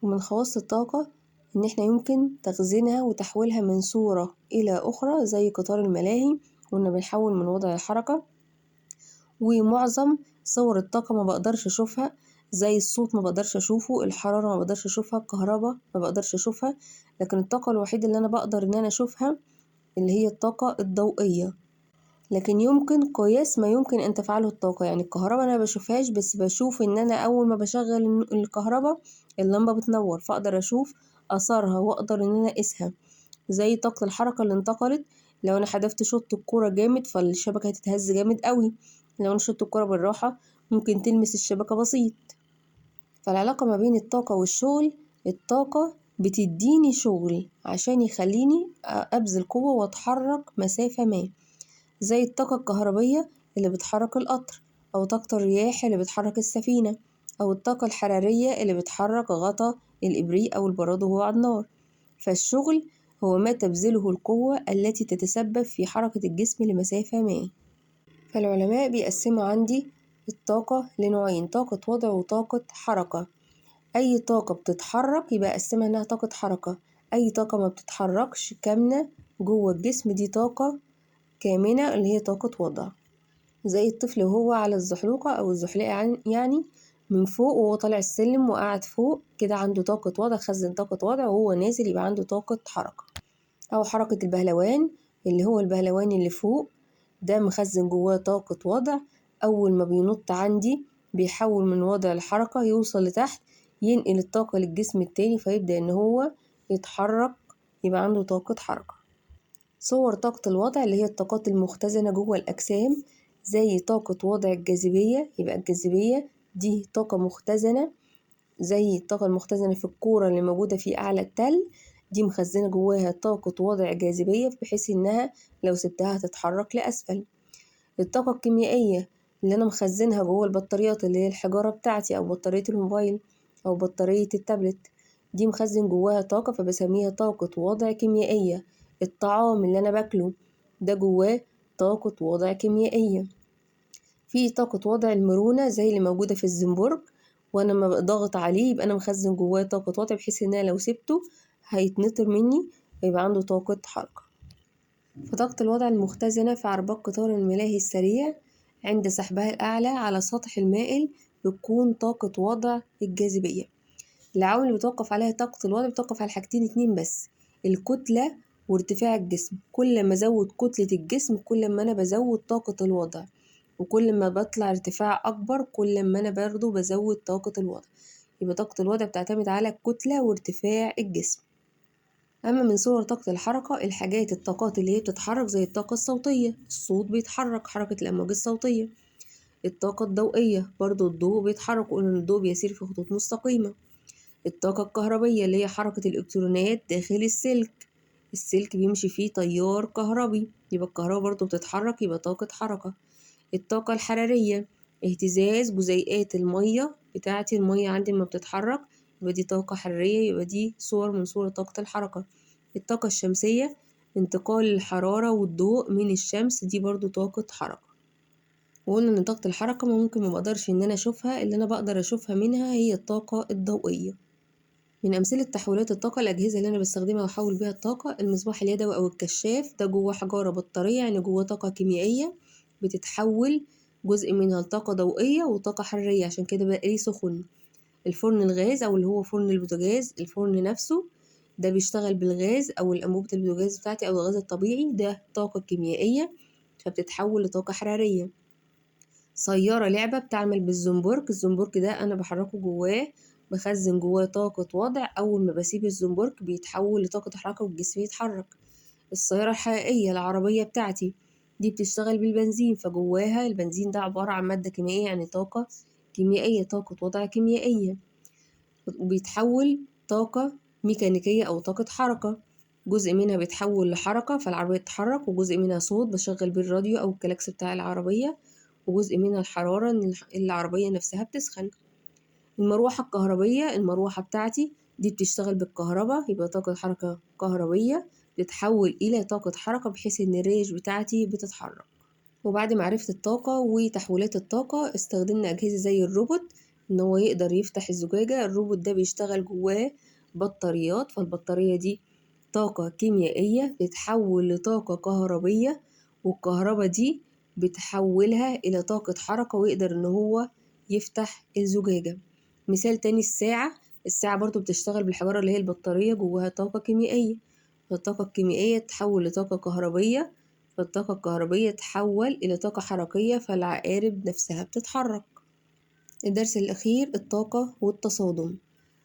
ومن خواص الطاقة إن احنا يمكن تخزينها وتحويلها من صورة إلى أخرى زي قطار الملاهي، وإن بنحول من وضع الحركة. ومعظم صور الطاقة ما بقدرش أشوفها، زي الصوت ما بقدرش أشوفه، الحرارة ما بقدرش أشوفها، الكهرباء ما بقدرش أشوفها، لكن الطاقة الوحيدة اللي أنا بقدر إن أنا أشوفها اللي هي الطاقة الضوئية. لكن يمكن قياس ما يمكن أن تفعله الطاقة، يعني الكهرباء أنا بشوفهاش بس بشوف إن أنا أول ما بشغل الكهرباء اللمبة بتنور، فأقدر أشوف أثرها وأقدر إن أنا أقيسها. زي طاقة الحركة اللي انتقلت، لو أنا حدفت شوط الكورة جامد فالشبكة هتتهز جامد قوي، لو أنا شوط الكورة بالراحة ممكن تلمس الشبكة بسيط. فالعلاقة ما بين الطاقة والشغل الطاقة بتديني شغل عشان يخليني أبذل قوة وأتحرك مسافة ما، زي الطاقة الكهربية اللي بتحرك القطر، أو طاقة الرياح اللي بتحرك السفينة، أو الطاقة الحرارية اللي بتحرك غطا الإبريق أو البراد وهو على النار. فالشغل هو ما تبذله القوة التي تتسبب في حركة الجسم لمسافة ما. فالعلماء بيقسموا عندي الطاقة لنوعين: طاقة وضع وطاقة حركة. أي طاقة بتتحرك يبقى أقسمها إنها طاقة حركة، أي طاقة ما بتتحركش كامنة جوه الجسم دي طاقة كامنة اللي هي طاقة وضع. زي الطفل وهو على الزحلوقة أو الزحليقة يعني من فوق وهو طالع السلم وقاعد فوق كده عنده طاقة وضع، خزن طاقة وضع، وهو نازل يبقى عنده طاقة حركة. أو حركة البهلوان اللي هو البهلوان اللي فوق ده مخزن جواه طاقة وضع، أول ما بينط عندي بيحول من وضع الحركة يوصل لتحت ينقل الطاقة للجسم التاني فيبدأ إن هو يتحرك يبقى عنده طاقة حركة. صور طاقة الوضع اللي هي الطاقات المختزنة جوه الأجسام، زي طاقة وضع الجاذبية، يبقى الجاذبية دي طاقة مختزنة، زي الطاقة المختزنة في الكورة اللي موجودة في أعلى التل، دي مخزنة جواها طاقة وضع جاذبية بحيث إنها لو سبتها تتحرك لأسفل. الطاقة الكيميائية اللي أنا مخزنها جوه البطاريات اللي هي الحجارة بتاعتي أو بطارية الموبايل أو بطارية التابلت، دي مخزن جواها طاقة فبسميها طاقة وضع كيميائية. الطعام اللي أنا باكله ده جواه طاقة وضع كيميائية. في طاقة وضع المرونة زي اللي موجودة في الزنبرج، وأنا ما بضغط عليه يبقى أنا مخزن جواه طاقة وضع بحيث إن أنا لو سبته هيتنطر مني ويبقى عنده طاقة حركة. فطاقة الوضع المختزنة في أعرباق قطار الملاهي السريع عند سحبها الأعلى على سطح المائل بتكون طاقة وضع الجاذبية. العوامل اللي بتوقف عليها طاقة الوضع بتوقف على حاجتين اتنين بس: الكتلة وارتفاع الجسم. كل ما أزود كتلة الجسم كل ما أنا بزود طاقة الوضع، وكل ما بطلع ارتفاع أكبر كل ما أنا برضو بزود طاقة الوضع. يبقى طاقة الوضع بتعتمد على الكتلة وارتفاع الجسم. أما من صور طاقة الحركة الطاقات اللي هي بتتحرك زي الطاقة الصوتية، الصوت بيتحرك، حركة الأمواج الصوتية. الطاقة الضوئية برضو الضوء بيتحرك، وإن الضوء بيسير في خطوط مستقيمة. الطاقة الكهربية اللي هي حركة الإلكترونات داخل السلك، السلك بيمشي فيه تيار كهربي يبقى الكهرباء برضو بتتحرك يبقى طاقة حركة. الطاقة الحرارية اهتزاز جزيئات المية بتاعتي، المية عندي ما بتتحرك يبقى دي طاقة حرارية، يبقى دي صور من صور طاقة الحركة. الطاقة الشمسية انتقال الحرارة والضوء من الشمس، دي برضو طاقة حركة. وقلنا ان طاقة الحركة ممكن ما بقدرش ان انا اشوفها، اللي انا بقدر اشوفها منها هي الطاقة الضوئية. من امثلة تحويلات الطاقة الاجهزة اللي انا بستخدمها واحول بيها الطاقة: المصباح اليدوي او الكشاف، ده جوه حجارة بطارية يعني جوه طاقة كيميائية بتتحول جزء منها لطاقة ضوئية وطاقة حرارية عشان كده بقى ليه سخن. الفرن الغاز او اللي هو فرن البوتاجاز، الفرن نفسه ده بيشتغل بالغاز او الانبوبة البوتاجاز بتاعتي او الغاز الطبيعي، ده طاقة كيميائية فبتتحول لطاقة حرارية. سيارة لعبة بتعمل بالزنبرك، الزنبرك ده أنا بحركه جواه، بخزن جواه طاقة وضع، أول ما بسيب الزنبرك بيتحول لطاقة حركة والجسم يتحرك. السيارة الحقيقية العربية بتاعتي دي بتشتغل بالبنزين، فجواها البنزين ده عبارة عن مادة كيميائية يعني طاقة كيميائية، طاقة وضع كيميائية، وبيتحول طاقة ميكانيكية أو طاقة حركة. جزء منها بيتحول لحركة فالعربية تتحرك، وجزء منها صوت بشغل بيه الراديو أو الكلاكس بتاع العربية، وجزء منها الحرارة إن العربية نفسها بتسخن. المروحة الكهربية، المروحة بتاعتي دي بتشتغل بالكهرباء يبقى طاقة حركة كهربية بتتحول إلى طاقة حركة بحيث إن الريش بتاعتي بتتحرك. وبعد معرفة الطاقة وتحويلات الطاقة استخدمنا أجهزة زي الروبوت إن هو يقدر يفتح الزجاجة. الروبوت ده بيشتغل جواه بطاريات، فالبطارية دي طاقة كيميائية بتتحول لطاقة كهربية، والكهرباء دي بتحولها إلى طاقة حركة ويقدر إن هو يفتح الزجاجة. مثال تاني الساعة برضو بتشتغل بالحجارة اللي هي البطارية جواها طاقة كيميائية، فالطاقة الكيميائية تتحول لطاقة كهربية، فالطاقة الكهربية تتحول إلى طاقة حركية فالعقارب نفسها بتتحرك. الدرس الأخير الطاقة والتصادم.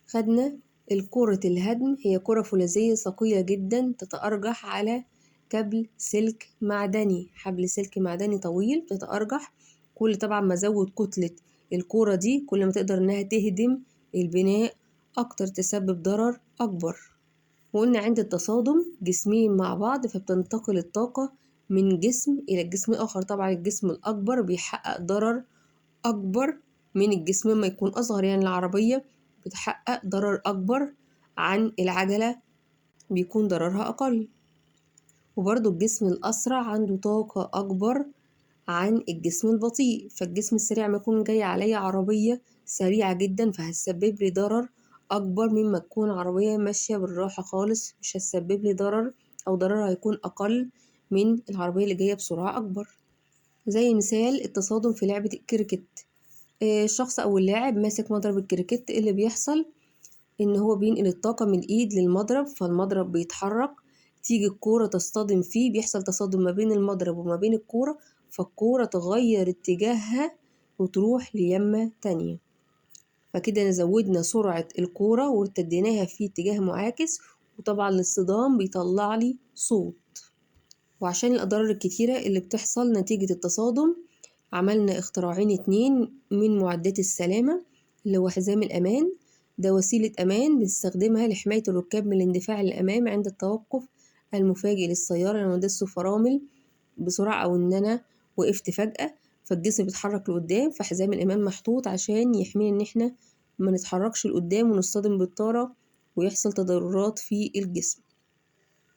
خدنا الكرة الهدم هي كرة فولاذية ثقيلة جدا تتأرجح على كابل سلك معدني، حبل سلك معدني طويل تتأرجح. كل طبعا ما زود كتلة الكرة دي كل ما تقدر إنها تهدم البناء أكتر تسبب ضرر أكبر. وقلنا عند التصادم جسمين مع بعض فبتنتقل الطاقة من جسم إلى الجسم الآخر. طبعا الجسم الأكبر بيحقق ضرر أكبر من الجسم لما يكون أصغر، يعني العربية بتحقق ضرر أكبر عن العجلة بيكون ضررها أقل. وبرضو الجسم الأسرع عنده طاقة أكبر عن الجسم البطيء، فالجسم السريع ما يكون جاي عليا عربية سريعة جدا فهتسبب لي ضرر أكبر مما تكون عربية ماشية بالراحة خالص، مش هتسبب لي ضرر أو ضررها هيكون أقل من العربية اللي جاية بسرعة أكبر. زي مثال التصادم في لعبة الكريكت، الشخص أو اللاعب ماسك مضرب الكريكت، اللي بيحصل إن هو بينقل الطاقة من الإيد للمضرب، فالمضرب بيتحرك، تيجي الكورة تصطدم فيه، بيحصل تصادم ما بين المضرب وما بين الكورة، فالكورة تغير اتجاهها وتروح ليمة تانية، فكده زودنا سرعة الكورة وارتديناها في اتجاه معاكس، وطبعا الاصطدام بيطلع لي صوت. وعشان الأضرار الكتيرة اللي بتحصل نتيجة التصادم عملنا اختراعين اتنين من معدات السلامة، اللي هو حزام الأمان. ده وسيلة أمان بنستخدمها لحماية الركاب من الاندفاع للأمام عند التوقف المفاجئ للسيارة، لما ندوس فرامل بسرعة أو إن أنا وقفت فجأة فالجسم بيتحرك لقدام، فحزام الأمان محطوط عشان يحمينا إن احنا ما نتحركش لقدام ونصطدم بالطارة ويحصل تضررات في الجسم.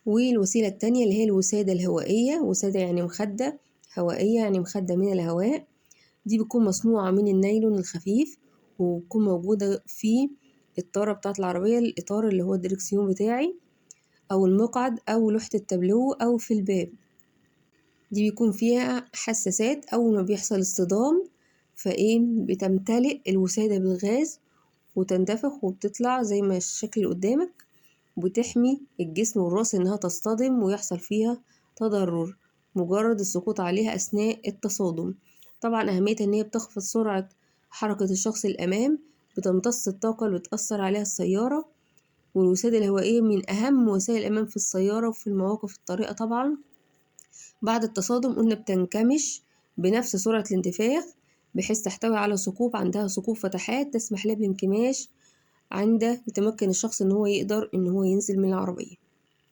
والوسيلة التانية اللي هي الوسادة الهوائية، وسادة يعني مخدة، هوائية يعني مخدة من الهواء. دي بتكون مصنوعة من النايلون الخفيف وبتكون موجودة في الطارة بتاعة العربية، الإطار اللي هو الدركسيون بتاعي أو المقعد أو لوحة التابلو أو في الباب. دي بيكون فيها حساسات، أول ما بيحصل اصطدام بتمتلئ الوسادة بالغاز وتنتفخ وبتطلع زي ما الشكل قدامك، وبتحمي الجسم والراس إنها تصطدم ويحصل فيها تضرر مجرد السقوط عليها أثناء التصادم. طبعا أهميتها إن هي بتخفض سرعة حركة الشخص الأمام، بتمتص الطاقة اللي بتأثر عليها السيارة. والوسادة الهوائية من أهم وسائل الأمان في السيارة وفي المواقف الطارئة. طبعا بعد التصادم قلنا بتنكمش بنفس سرعة الانتفاخ، بحيث تحتوي على ثقوب، عندها ثقوب فتحات تسمح لها بالانكماش عند يتمكن الشخص إن هو يقدر إن هو ينزل من العربية.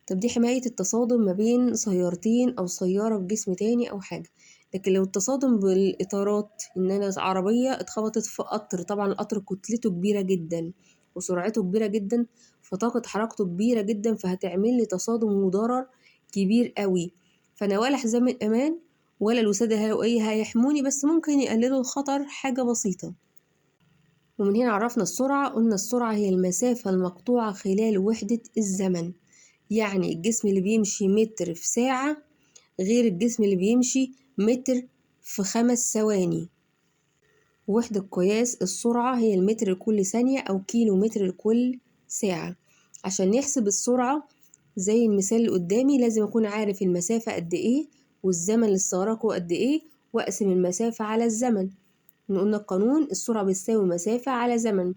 طب دي حماية التصادم ما بين سيارتين أو سيارة بجسم تاني أو حاجة. لكن لو التصادم بالإطارات، إن أنا عربية اتخبطت في قطر، طبعا القطر كتلته كبيرة جدا وسرعته كبيرة جدا فطاقة حركته كبيرة جدا، فهتعمل لي تصادم وضرر كبير قوي. فأنا ولا حزام الأمان ولا الوسادة الهوائية هيحموني، بس ممكن يقللوا الخطر حاجة بسيطة. ومن هنا عرفنا السرعة، قلنا السرعة هي المسافة المقطوعة خلال وحدة الزمن. يعني الجسم اللي بيمشي متر في ساعة غير الجسم اللي بيمشي متر في 5 ثواني. وحدة قياس السرعة هي المتر لكل ثانية أو كيلو متر لكل ساعة. عشان نحسب السرعة زي المثال اللي قدامي لازم أكون عارف المسافة قد إيه والزمن اللي استغرقه قد إيه، وأقسم المسافة على الزمن. قلنا القانون السرعة بتساوي مسافة على زمن.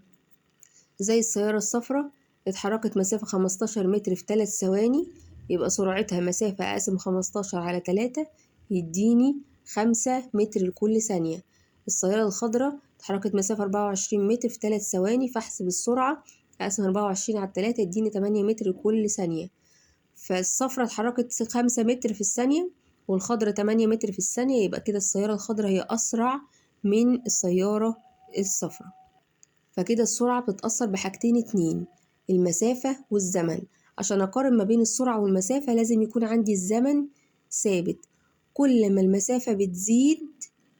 زي السيارة الصفراء اتحركت مسافة 15 متر في 3 ثواني، يبقى سرعتها مسافة أقسم 15 على 3 يديني 5 متر لكل ثانية. السيارة الخضراء اتحركت مسافة 24 متر في 3 ثواني، فاحسب السرعة أقسم 24 على 3 يديني 8 متر لكل ثانية. فالصفراء اتحركت 5 متر في الثانية والخضراء 8 متر في الثانية، يبقى كده السيارة الخضراء هي أسرع من السيارة الصفراء. فكده السرعة بتتأثر بحاجتين اتنين، المسافة والزمن. عشان أقارن ما بين السرعة والمسافة لازم يكون عندي الزمن ثابت. كل ما المسافة بتزيد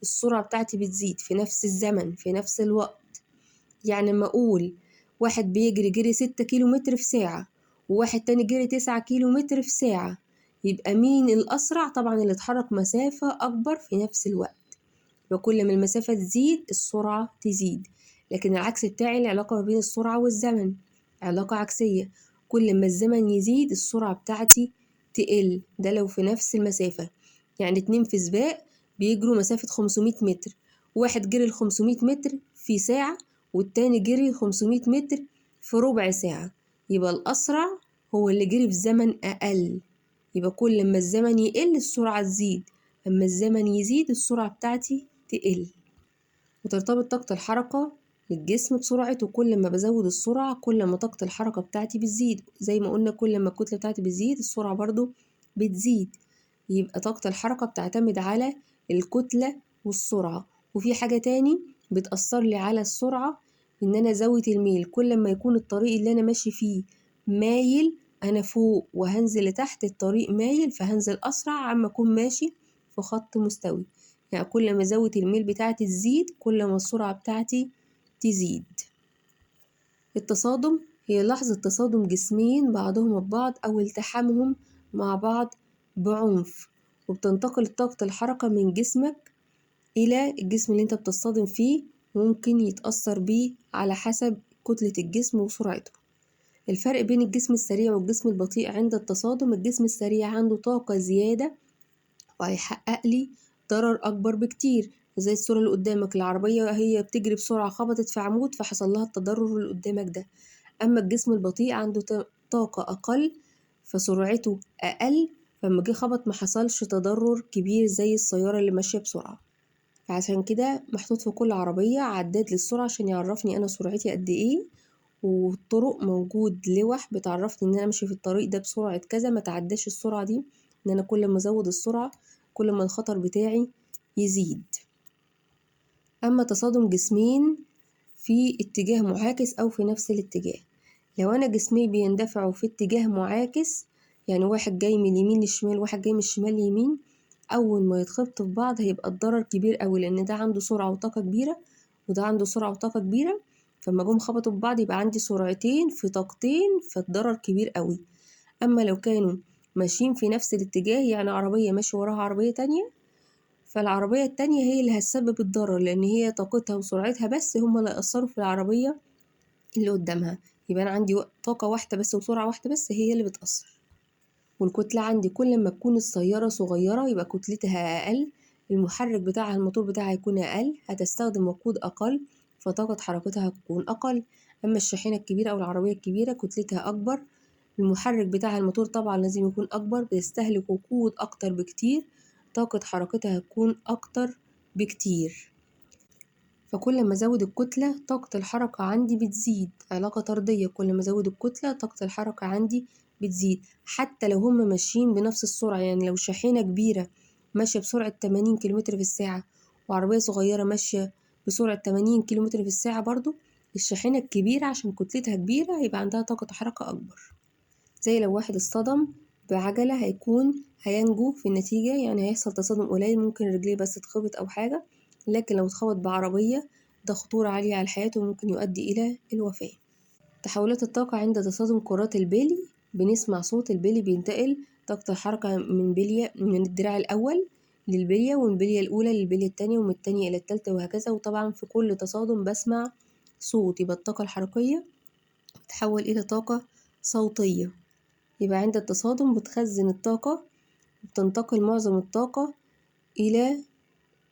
السرعة بتاعتي بتزيد في نفس الزمن في نفس الوقت. يعني لما أقول واحد جري 6 كيلو متر في ساعة وواحد تاني جري 9 كيلو متر في ساعة، يبقى مين الأسرع؟ طبعا اللي اتحرك مسافة أكبر في نفس الوقت. وكل ما المسافة تزيد السرعة تزيد. لكن العكس بتاعي العلاقة ما بين السرعة والزمن علاقة عكسية، كل ما الزمن يزيد السرعة بتاعتي تقل. ده لو في نفس المسافة، يعني 2 في سباق بيجروا مسافة 500 متر، واحد جري 500 متر في ساعة والتاني جري 500 متر في ربع ساعة، يبقى الأسرع هو اللي جري في زمن أقل. يبقى كل ما الزمن يقل السرعة تزيد، أما الزمن يزيد السرعة بتاعتي تقل. وترتبط طاقة الحركة للجسم بسرعته. كل ما بزود السرعة كل ما طاقة الحركة بتاعتي بتزيد، زي ما قلنا كل ما الكتلة بتاعتي بتزيد السرعة برضو بتزيد. يبقى طاقة الحركة بتعتمد على الكتلة والسرعة. وفي حاجة تاني بتأثر لي على السرعة، إن أنا زاوية الميل. كل ما يكون الطريق اللي أنا ماشي فيه مايل أنا فوق وهنزل لتحت، الطريق مايل فهنزل أسرع عما أكون ماشي في خط مستوي. يعني كل ما زاوية الميل بتاعتي تزيد كل ما السرعة بتاعتي تزيد. التصادم هي لحظة تصادم جسمين بعضهما ببعض أو التحامهم مع بعض بعنف، وبتنتقل طاقة الحركة من جسمك إلى الجسم اللي انت بتصطدم فيه، ممكن يتأثر بيه على حسب كتلة الجسم وسرعته. الفرق بين الجسم السريع والجسم البطيء عند التصادم: الجسم السريع عنده طاقة زيادة وهيحقق لي ضرر أكبر بكتير، زي الصورة اللي قدامك، العربية هي بتجري بسرعة خبطت في عمود فحصل لها التضرر اللي قدامك ده. أما الجسم البطيء عنده طاقة أقل فسرعته أقل، فلما جه خبط محصلش تضرر كبير زي السيارة اللي ماشية بسرعة. فعشان كده محطوط في كل عربية عداد للسرعة عشان يعرفني أنا سرعتي قد إيه، والطرق موجود لوح بتعرفني إن أنا أمشي في الطريق ده بسرعة كذا، ما تعداش السرعة دي، إن أنا كل ما أزود السرعة كل ما الخطر بتاعي يزيد. أما تصادم جسمين في اتجاه معاكس أو في نفس الاتجاه، لو أنا جسمي بيندفعوا في اتجاه معاكس، يعني واحد جاي من اليمين للشمال واحد جاي من الشمال لليمين، أول ما يتخبطوا في بعض هيبقى الضرر كبير أوي، لأن ده عنده سرعة وطاقة كبيرة وده عنده سرعة وطاقة كبيرة، فلما جم خبطوا في بعض يبقى عندي سرعتين في طاقتين، فالضرر كبير أوي. أما لو كانوا ماشيين في نفس الاتجاه، يعني عربية ماشية وراها عربية تانية، فالعربية التانية هي اللي هتسبب الضرر، لأن هي طاقتها وسرعتها بس هما اللي هيأثروا في العربية اللي قدامها. يبقى أنا عندي طاقة واحدة بس وسرعة واحدة بس هي اللي بتأثر. والكتلة عندي كل ما تكون السيارة صغيرة يبقى كتلتها أقل، المحرك بتاعها الموتور بتاعها هيكون أقل، هتستخدم وقود أقل فطاقة حركتها هتكون أقل. أما الشاحنة الكبيرة أو العربية الكبيرة كتلتها أكبر، المحرك بتاعها الموتور طبعا لازم يكون أكبر، بيستهلك وقود أكتر بكتير، طاقة حركتها هتكون أكتر بكتير. فكل ما أزود الكتلة طاقة الحركة عندي بتزيد، علاقة طردية، كل ما أزود الكتلة طاقة الحركة عندي بتزيد. حتى لو هما ماشيين بنفس السرعة، يعني لو شاحنة كبيرة ماشية بسرعة 80 كيلومتر في الساعة وعربية صغيرة ماشية بسرعة 80 كيلومتر في الساعة، برضو الشاحنة الكبيرة عشان كتلتها كبيرة هيبقى عندها طاقة حركة أكبر. زي لو واحد اصطدم بعجلة هينجو في النتيجة، يعني هيحصل تصادم قليل، ممكن رجليه بس تخبط أو حاجة، لكن لو اتخبط بعربية ده خطورة عالية على حياته وممكن يؤدي إلى الوفاة. تحولات الطاقة عند تصادم كرات البيلي: بنسمع صوت البيلي بينتقل طاقة الحركة من الدراع الأول للبلية، ومن البلية الأولى للبلية التانية، ومن التانية إلى التالتة وهكذا. وطبعا في كل تصادم بسمع صوت، يبقى الطاقة الحركية بتتحول إلى طاقة صوتية. يبقى عند التصادم بتخزن الطاقة وبتنتقل معظم الطاقة إلى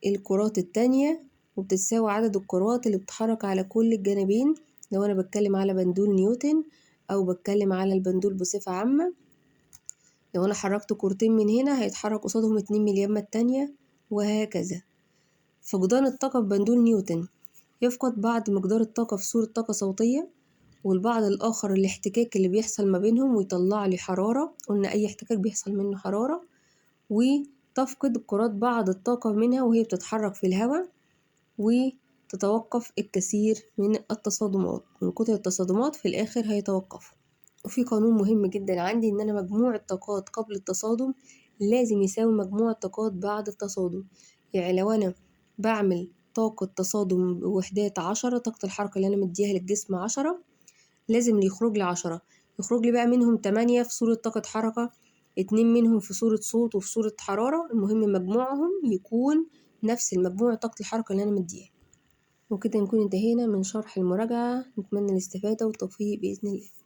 الكرات التانية، وبتتساوي عدد الكرات اللي بتتحرك على كل الجانبين، لو أنا بتكلم على بندول نيوتن أو بتكلم على البندول بصفة عامة. لو أنا حركت كورتين من هنا هيتحرك قصادهم 2 من اليمة التانية وهكذا. فقدان الطاقة في بندول نيوتن: يفقد بعض مقدار الطاقة في صورة طاقة صوتية، والبعض الآخر الاحتكاك اللي بيحصل ما بينهم ويطلع لي حرارة، قلنا أي احتكاك بيحصل منه حرارة. وتفقد الكرات بعض الطاقة منها وهي بتتحرك في الهواء، وتتوقف الكثير من التصادمات، من كتر التصادمات في الآخر هيتوقفوا. وفي قانون مهم جدا عندي، إن أنا مجموع الطاقات قبل التصادم لازم يساوي مجموع الطاقات بعد التصادم. يعني لو أنا بعمل طاقة تصادم بوحدات 10، طاقة الحركة اللي أنا مديها للجسم 10، لازم اللي يخرج لي 10، يخرج لي بقى منهم 8 في صورة طاقة حركة، 2 منهم في صورة صوت وفي صورة حرارة، المهم مجموعهم يكون نفس المجموع طاقة الحركة اللي أنا مديها. وكده نكون انتهينا من شرح المراجعة، نتمنى الاستفادة والتوفيق بإذن الله.